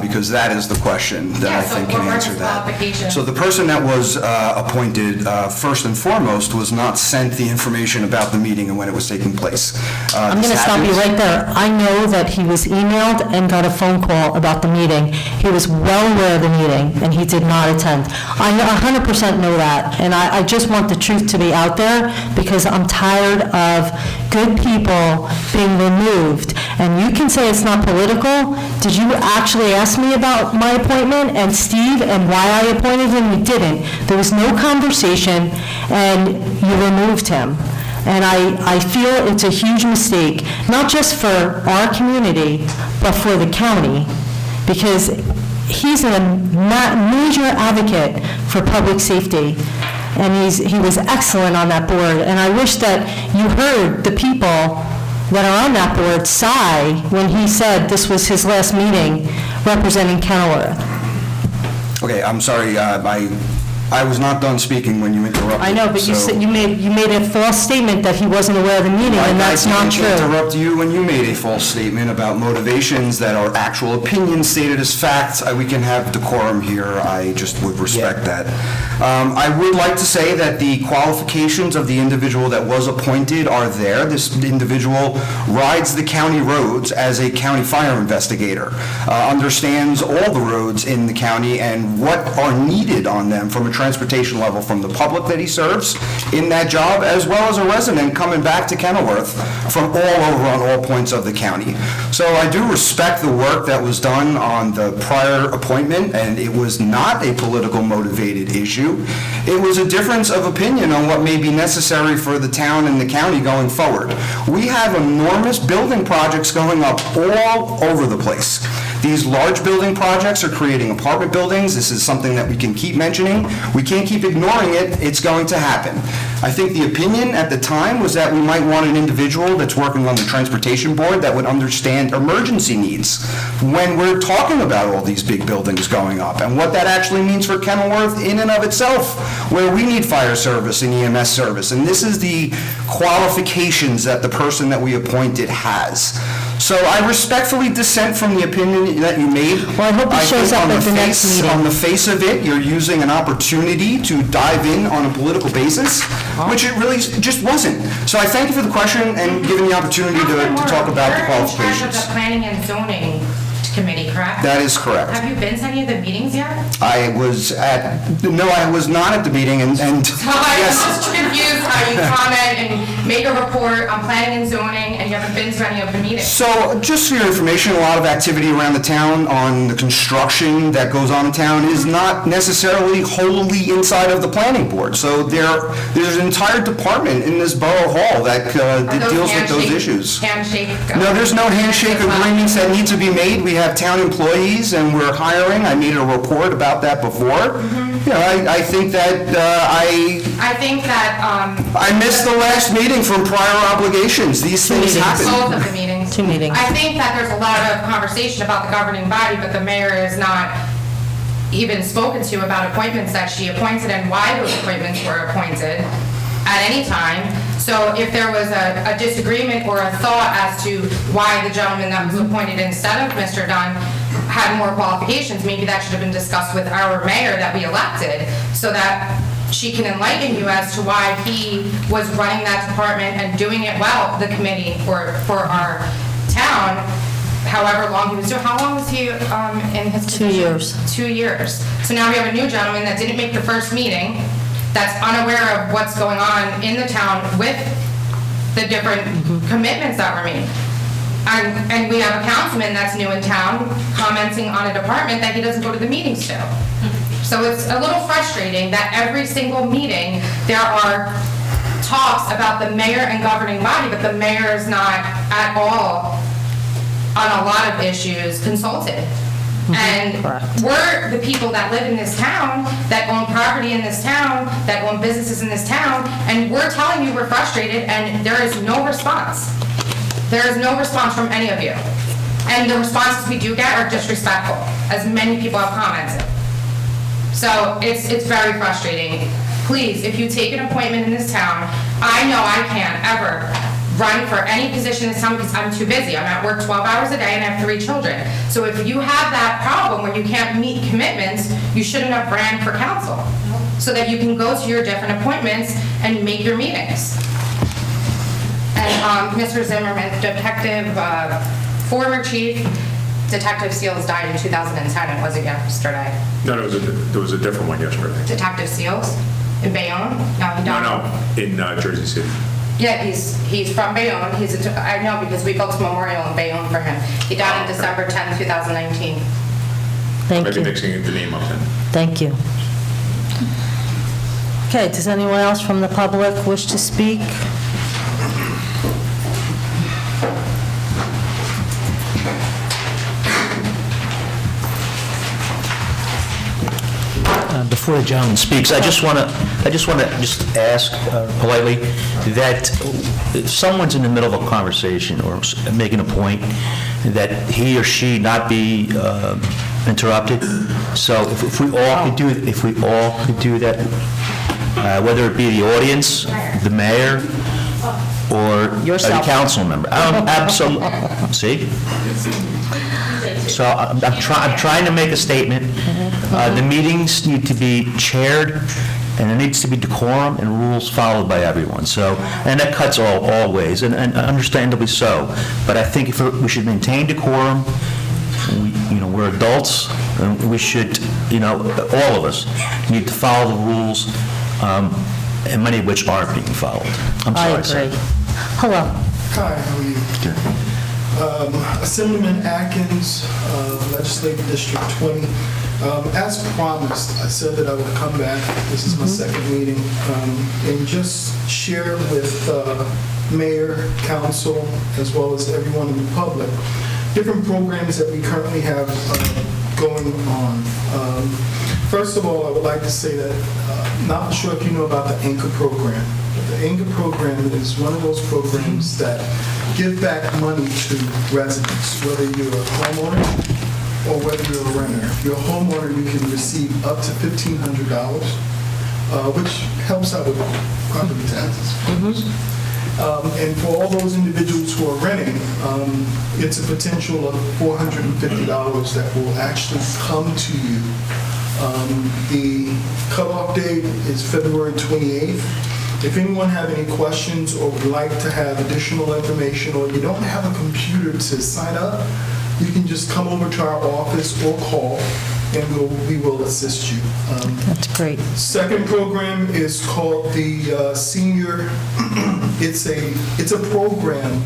because that is the question that I think can answer that. Qualifications? So the person that was appointed, first and foremost, was not sent the information about the meeting and when it was taking place. I'm going to stop you right there. I know that he was emailed and got a phone call about the meeting. He was well aware of the meeting, and he did not attend. I 100% know that, and I just want the truth to be out there, because I'm tired of good people being removed. And you can say it's not political. Did you actually ask me about my appointment and Steve and why I appointed him? You didn't. There was no conversation, and you removed him. And I feel it's a huge mistake, not just for our community, but for the county, because he's a major advocate for public safety, and he was excellent on that board. And I wish that you heard the people that are on that board sigh when he said this was his last meeting representing Kenilworth. Okay, I'm sorry, I was not done speaking when you interrupted. I know, but you so- said you made a false statement that he wasn't aware of the meeting, and that's not true. I didn't interrupt you when you made a false statement about motivations that are actual opinions stated as facts. We can have decorum here. I just would respect that. I would like to say that the qualifications of the individual that was appointed are there. This individual rides the county roads as a county fire investigator, understands all the roads in the county and what are needed on them from a transportation level from the public that he serves in that job, as well as a resident coming back to Kenilworth from all over on all points of the county. So I do respect the work that was done on the prior appointment, and it was not a political motivated issue. It was a difference of opinion on what may be necessary for the town and the county going forward. We have enormous building projects going up all over the place. These large building projects are creating apartment buildings. This is something that we can keep mentioning. We can't keep ignoring it. It's going to happen. I think the opinion at the time was that we might want an individual that's working on the transportation board that would understand emergency needs when we're talking about all these big buildings going up and what that actually means for Kenilworth in and of itself, where we need fire service and EMS service. And this is the qualifications that the person that we appointed has. So I respectfully dissent from the opinion that you made. Well, I hope it shows up at the next meeting. On the face of it, you're using an opportunity to dive in on a political basis, which it really just wasn't. So I thank you for the question and giving the opportunity to talk about the You're in charge of qualifications. the planning and zoning committee, correct? That is correct. Have you been to any of the meetings yet? I was not at the meeting, and So I'm yes. just confused how you comment and make a report on planning and zoning, and you haven't been to any of the meetings. So, just for your information, a lot of activity around the town on the construction that goes on in town is not necessarily wholly inside of the planning board. So there's an entire department in this borough hall that deals with those issues. Handshake. No, there's no handshake as well? agreements that need to be made. We have town employees and we're hiring. I made a report about that before. You know, I think that I think that, I missed the last meeting from prior obligations. These things happen. both of the meetings. 2 meetings. I think that there's a lot of conversation about the governing body, but the mayor is not even spoken to about appointments that she appointed and why those appointments were appointed at any time. So if there was a disagreement or a thought as to why the gentleman that was appointed instead of Mr. Dunn had more qualifications, maybe that should have been discussed with our mayor that we elected, so that she can enlighten you as to why he was running that department and doing it well, the committee for our town, however long he was doing. How long was he in his position? 2 years. 2 years. So now we have a new gentleman that didn't make the first meeting, that's unaware of what's going on in the town with the different commitments that were made. And we have a councilman that's new in town commenting on a department that he doesn't go to the meetings to. So it's a little frustrating that every single meeting, there are talks about the mayor and governing body, but the mayor is not at all, on a lot of issues, consulted. And we're the people that live in this town, that own property in this town, that own businesses in this town, and we're telling you we're frustrated, and there is no response. There is no response from any of you. And the responses we do get are disrespectful, as many people have commented. So it's very frustrating. Please, if you take an appointment in this town, I know I can't ever run for any position in this town because I'm too busy. I'm at work 12 hours a day and I have 3 children. So if you have that problem where you can't meet commitments, you shouldn't have ran for council, so that you can go to your different appointments and make your meetings. And Mr. Zimmerman, detective, former chief, Detective Seals died in 2010, it wasn't yesterday. No, there was a different one yesterday. Detective Seals in Bayonne? No, he died. No, in Jersey City. Yeah, he's from Bayonne. I know because we built a memorial in Bayonne for him. He died on December 10, 2019. Thank Maybe you. mixing the name up then. Thank you. Okay, does anyone else from the public wish to speak? Before the gentleman speaks, I just want to ask politely that if someone's in the middle of a conversation or making a point, that he or she not be interrupted. So if we all could do that, whether it be the audience, the mayor, or a council member. Absolutely. See? So I'm trying to make a statement. The meetings need to be chaired, and there needs to be decorum and rules followed by everyone. So, and that cuts all ways, and understandably so. But I think if we should maintain decorum. We're adults, and we should, all of us need to follow the rules, and many of which aren't being followed. I'm sorry. I agree. Hello. Hi, how are you? Assemblyman Atkins, Legislative District 20. As promised, I said that I would come back. This is my second meeting, and just share with mayor, council, as well as everyone in the public, different programs that we currently have going on. First of all, I would like to say that, not sure if you know about the Anchor program. The Anchor program is one of those programs that give back money to residents, whether you're a homeowner or whether you're a renter. If you're a homeowner, you can receive up to $1,500, which helps out with property taxes. And for all those individuals who are renting, it's a potential of $450 that will actually come to you. The cutoff date is February 28th. If anyone have any questions or would like to have additional information, or you don't have a computer to sign up, you can just come over to our office or call, and we will assist you. That's great. Second program is called the Senior. It's a program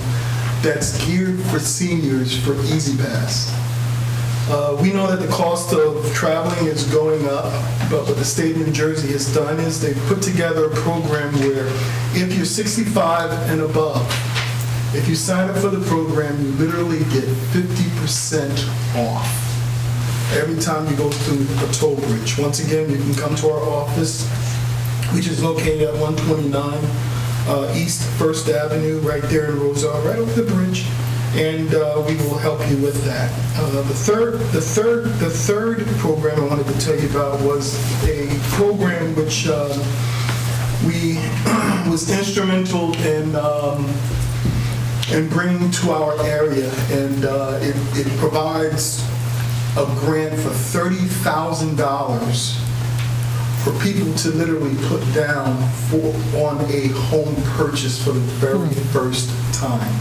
that's geared for seniors for Easy Pass. We know that the cost of traveling is going up, but what the state of New Jersey has done is they've put together a program where if you're 65 and above, if you sign up for the program, you literally get 50% off every time you go through a toll bridge. Once again, you can come to our office, which is located at 129 East 1st Avenue, right there in Roselle, right over the bridge. and we will help you with that. The third program I wanted to tell you about was a program which we was instrumental in bringing to our area, and it provides a grant for $30,000 for people to literally put down on a home purchase for the very first time.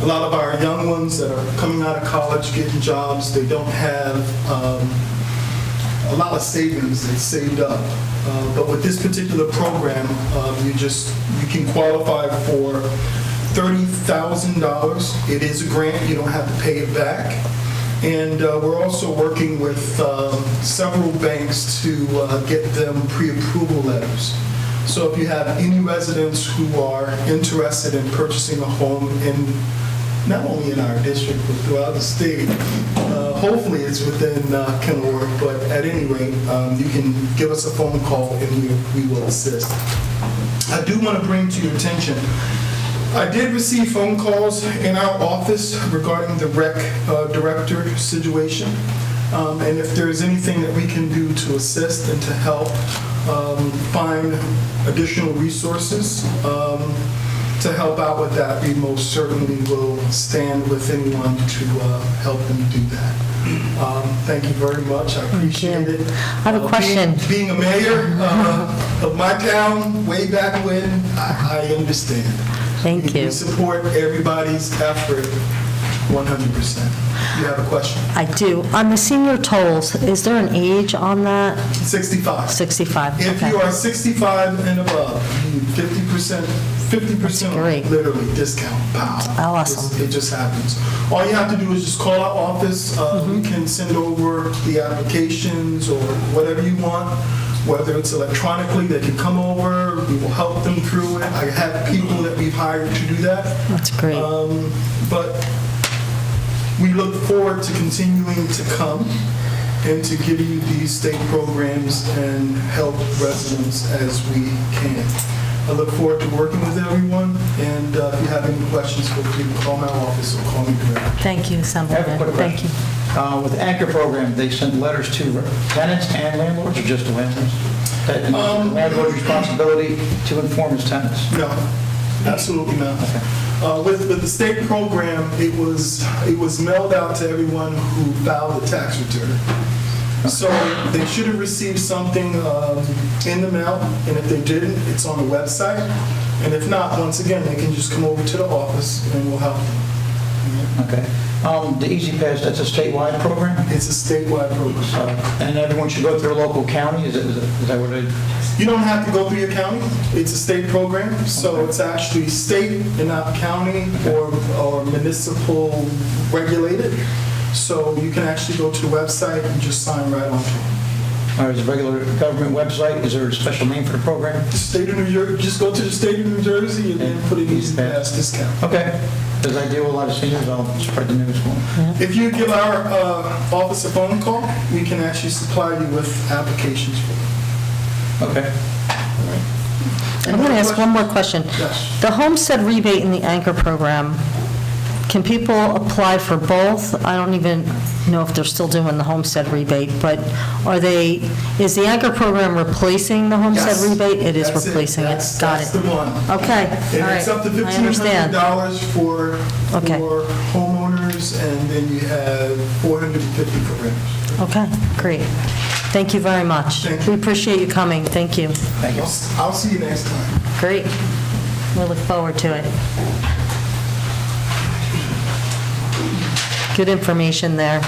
A lot of our young ones that are coming out of college, getting jobs, they don't have a lot of savings that's saved up. But with this particular program, you can qualify for $30,000. It is a grant, you don't have to pay it back. And we're also working with several banks to get them pre-approval letters. So if you have any residents who are interested in purchasing a home not only in our district, but throughout the state, hopefully it's within Kenilworth, but at any rate, you can give us a phone call and we will assist. I do want to bring to your attention, I did receive phone calls in our office regarding the rec director situation. And if there's anything that we can do to assist and to help find additional resources to help out with that, we most certainly will stand with anyone to help them do that. Thank you very much. I appreciate it. I have a question. Being a mayor of my town way back when, I understand. Thank you. We support everybody's effort 100%. You have a question? I do. On the senior tolls, is there an age on that? 65. 65, If okay. you are 65 and above, you need 50% great. literally discount. Pow. Awesome. It just happens. All you have to do is just call our office. We can send over the applications or whatever you want. Whether it's electronically, they can come over, we will help them through it. I have people that we've hired to do that. That's great. But we look forward to continuing to come and to give you these state programs and help residents as we can. I look forward to working with everyone, and if you have any questions, feel free to call my office or call me directly. Thank you, I have a Assemblyman. quick Thank you. question. With the Anchor program, they sent letters to tenants and landlords, or just to landlords? That landlord's responsibility to inform his tenants? No, absolutely not. With the state program, it was mailed out to everyone who filed a tax return. So they should have received something in the mail, and if they didn't, it's on the website. And if not, once again, they can just come over to the office and we'll help them. Okay. The Easy Pass, that's a statewide program? It's a statewide program. And everyone should go through their local county? Is that what it is? You don't have to go through your county. It's a state program, so it's actually state and not county or municipal regulated. So you can actually go to the website and just sign right onto it. Or is it a regular government website? Is there a special name for the program? The state of New Jersey, just go to the state of New Jersey and then put an Easy Pass discount. Okay. Because I deal with a lot of seniors, I'll spread the news for them. If you give our office a phone call, we can actually supply you with applications for them. Okay. I'm going to ask one more question. Yes. The homestead rebate in the Anchor program, can people apply for both? I don't even know if they're still doing the homestead rebate, but is the Anchor program replacing the homestead Yes. rebate? It is That's replacing it. That's Got it. the one. Okay, all And right. it's up to I understand. $1,500 for Okay. homeowners, and then you have $450 for renters. Okay, great. Thank you very much. Thank you. We appreciate you coming. Thank you. Thank you. I'll see you next time. Great. We look forward to it. Good information there.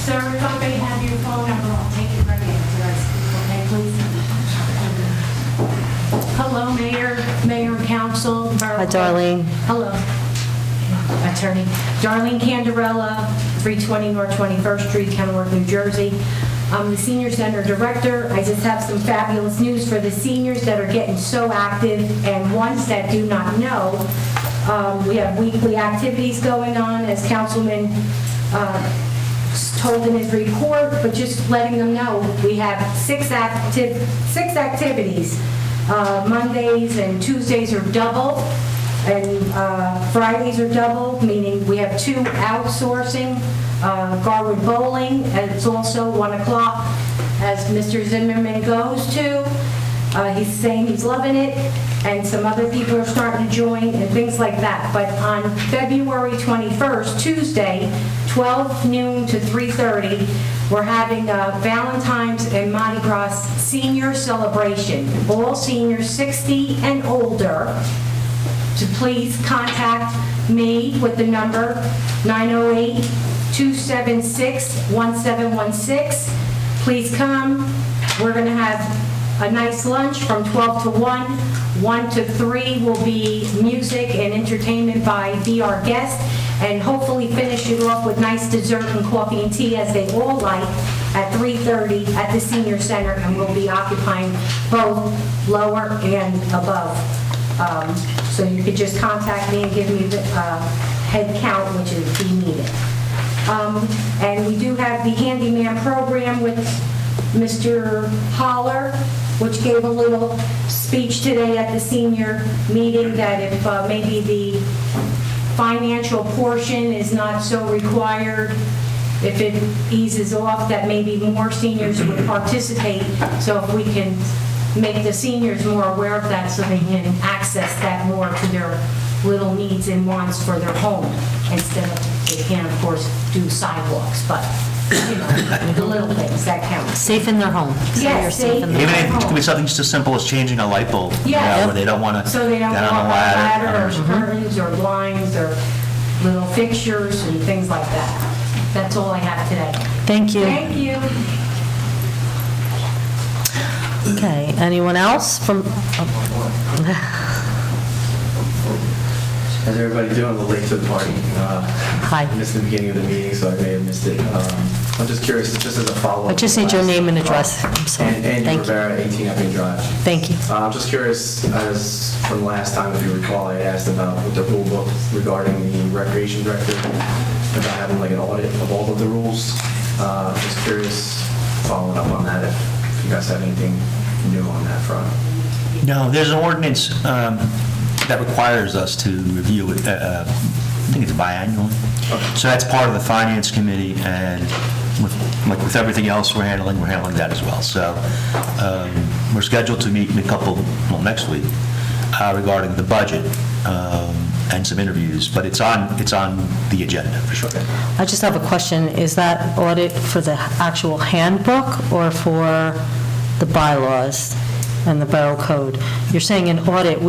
Sir, if I may have your phone number, I'll take it right into us. Okay, please. Hello, Mayor and Council. Hi, Darlene. Hello. Attorney. Darlene Candarella, 320 North 21st Street, Kenilworth, New Jersey. I'm the Senior Center Director. I just have some fabulous news for the seniors that are getting so active and ones that do not know. We have weekly activities going on, as Councilman told in his report, but just letting them know, we have six activities. Mondays and Tuesdays are double, And Fridays are double, meaning we have 2 outsourcing, Garwood Bowling, and it's also 1 o'clock as Mr. Zimmerman goes to. He's saying he's loving it, and some other people are starting to join and things like that. But on February 21st, Tuesday, 12 noon to 3:30, we're having a Valentine's and Mardi Gras senior celebration. All seniors 60 and older, to please contact me with the number 908-276-1716. Please come. We're going to have a nice lunch from 12 to 1. 1 to 3 will be music and entertainment by Be Our Guest, and hopefully finish it off with nice dessert and coffee and tea, as they all like, at 3:30 at the Senior Center, and we'll be occupying both lower and above. So you could just contact me and give me the head count, which is be needed. And we do have the handyman program with Mr. Holler, which gave a little speech today at the senior meeting, that if maybe the financial portion is not so required, if it eases off, that maybe more seniors would participate. So if we can make the seniors more aware of that, so they can access that more to their little needs and wants for their home, instead of, they can, of course, do sidewalks, but, you know, the little things, that count. Safe in their home. Yes, safe in their Even if it home. could be something just as simple as changing a light bulb, you know, Yeah. where they don't want to So they don't get walk on on a a ladder. ladder, or curtains, or blinds, or little fixtures, and things like that. That's all I have today. Thank you. Thank you. Okay, anyone else from, How's everybody doing? A little late to the party. Hi. I missed the beginning of the meeting, so I may have missed it. I'm just curious, just as a follow-up. I just need your name and address. I'm sorry. Andrew Thank you. Rivera, 18 Epping Drive. Thank you. I'm just curious, as from last time, if you recall, I asked about the rule book regarding the recreation director, about having like an audit of all of the rules. Just curious, following up on that, if you guys have anything new on that front. No, there's an ordinance that requires us to review it, I think it's biannual. So that's part of the Finance Committee, and with everything else we're handling that as well. So we're scheduled to meet in next week regarding the budget and some interviews, but it's on the agenda for sure. I just have a question. Is that audit for the actual handbook or for the bylaws and the borough code? You're saying an audit,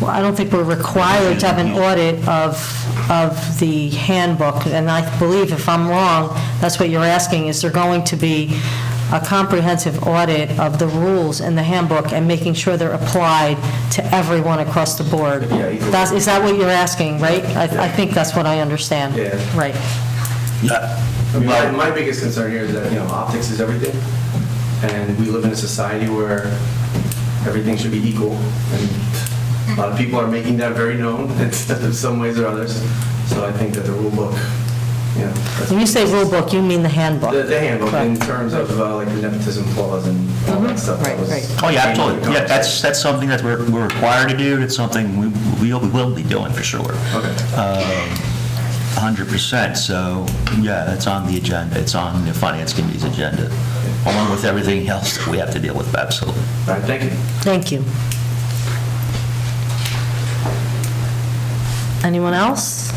I don't think we're required to have an audit of the handbook, and I believe, if I'm wrong, that's what you're asking, is there going to be a comprehensive audit of the rules in the handbook and making sure they're applied to everyone across the board? Is that what you're asking, right? I think that's what I understand. Yeah. Right. Yeah. I mean, my biggest concern here is that, optics is everything, and we live in a society where everything should be equal, and a lot of people are making that very known in some ways or others. So I think that the rule book, that's When you say rule book, you mean the handbook? the handbook in Correct. terms of like the nepotism clause and all that stuff. that was- Oh, yeah, absolutely. Yeah, that's something that we're required to do. It's something we will be doing for sure. Okay. 100%. So, yeah, it's on the agenda. It's on the Finance Committee's agenda, along with everything else that we have to deal with, absolutely. All right, thank you. Thank you. Anyone else?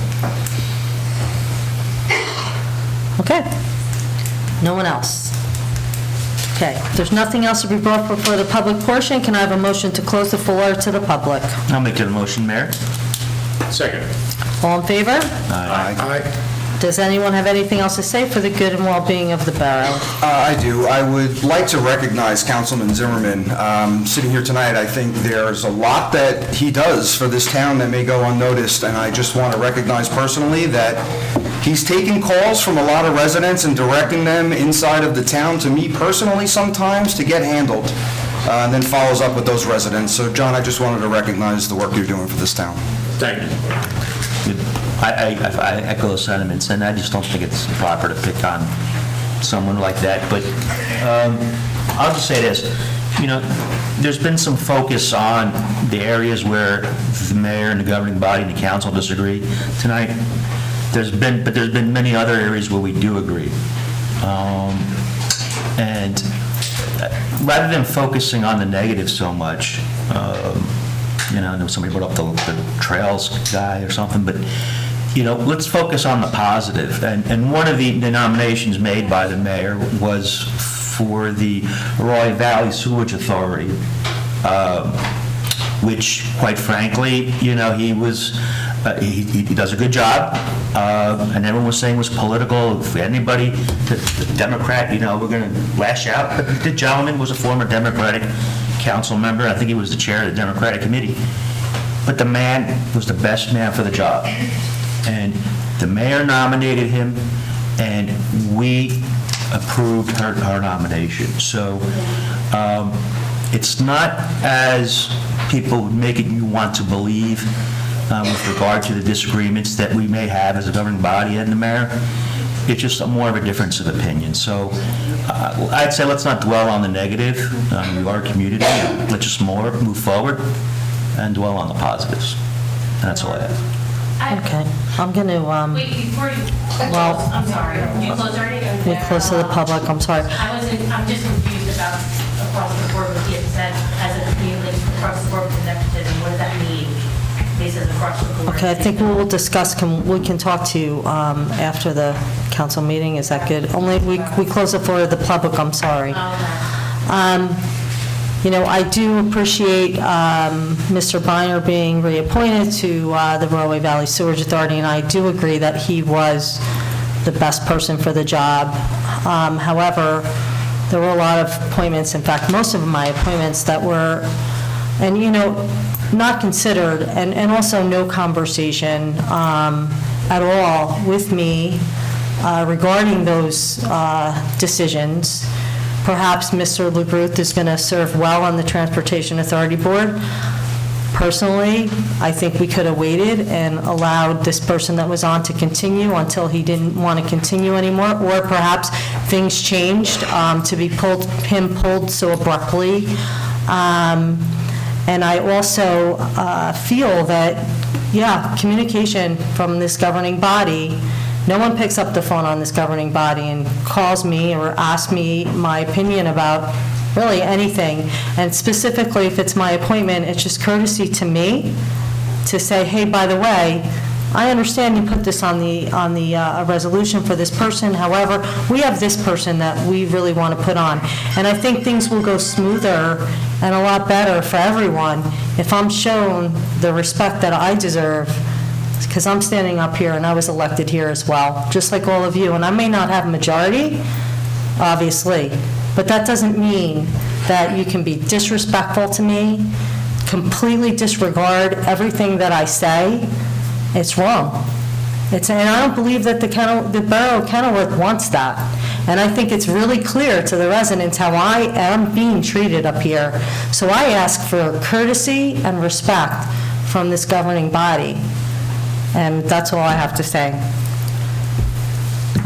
Okay. No one else. Okay. If there's nothing else to be brought before the public portion, can I have a motion to close the floor to the public? I'll make that a motion, Mayor. Second. All in favor? Aye. Does anyone have anything else to say for the good and well-being of the borough? I do. I would like to recognize Councilman Zimmerman. Sitting here tonight, I think there's a lot that he does for this town that may go unnoticed, and I just want to recognize personally that he's taking calls from a lot of residents and directing them inside of the town to me personally sometimes to get handled, and then follows up with those residents. So, John, I just wanted to recognize the work you're doing for this town. Thank you. I echo those sentiments, and I just don't think it's proper to pick on someone like that. But I'll just say this, there's been some focus on the areas where the mayor and the governing body and the council disagree tonight. But there's been many other areas where we do agree. And rather than focusing on the negative so much, I know somebody brought up the trails guy or something, but, let's focus on the positive. And one of the nominations made by the mayor was for the Roy Valley Sewage Authority, which, quite frankly, he does a good job, and everyone was saying was political. If anybody, the Democrat, we're going to lash out. But the gentleman was a former Democratic council member. I think he was the chair of the Democratic committee. But the man was the best man for the job. And the mayor nominated him, and we approved her nomination. So it's not as people make it you want to believe with regard to the disagreements that we may have as a governing body and the mayor. It's just more of a difference of opinion. So I'd say let's not dwell on the negative. We are a community. Let's just move forward and dwell on the positives. And that's all I have. Okay, I'm going to, Wait, before you, well, I'm sorry, you close already? we close to the public, I'm sorry. I'm just confused about across the board what he had said as a community, across the board with nepotism, what does that mean? He says across the board. Okay, I think we will discuss, we can talk to you after the council meeting, is that good? Only, we close the floor to the public, I'm sorry. I do appreciate Mr. Biner being reappointed to the Roy Valley Sewage Authority, and I do agree that he was the best person for the job. However, there were a lot of appointments, in fact, most of my appointments that were, not considered, and also no conversation at all with me regarding those decisions. Perhaps Mr. LaGruth is going to serve well on the Transportation Authority Board. Personally, I think we could have waited and allowed this person that was on to continue until he didn't want to continue anymore, or perhaps things changed to be pulled so abruptly. And I also feel that, communication from this governing body, no one picks up the phone on this governing body and calls me or asks me my opinion about really anything. And specifically, if it's my appointment, it's just courtesy to me to say, hey, by the way, I understand you put this on the resolution for this person. However, we have this person that we really want to put on. And I think things will go smoother and a lot better for everyone if I'm shown the respect that I deserve, because I'm standing up here and I was elected here as well, just like all of you. And I may not have a majority, obviously, but that doesn't mean that you can be disrespectful to me, completely disregard everything that I say. It's wrong. And I don't believe that the Borough of Kenilworth wants that. And I think it's really clear to the residents how I am being treated up here. So I ask for courtesy and respect from this governing body. And that's all I have to say.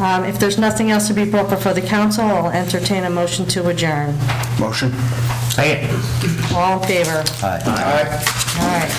If there's nothing else to be brought before the council, I'll entertain a motion to adjourn. Motion? Second. All in favor? Aye. All right.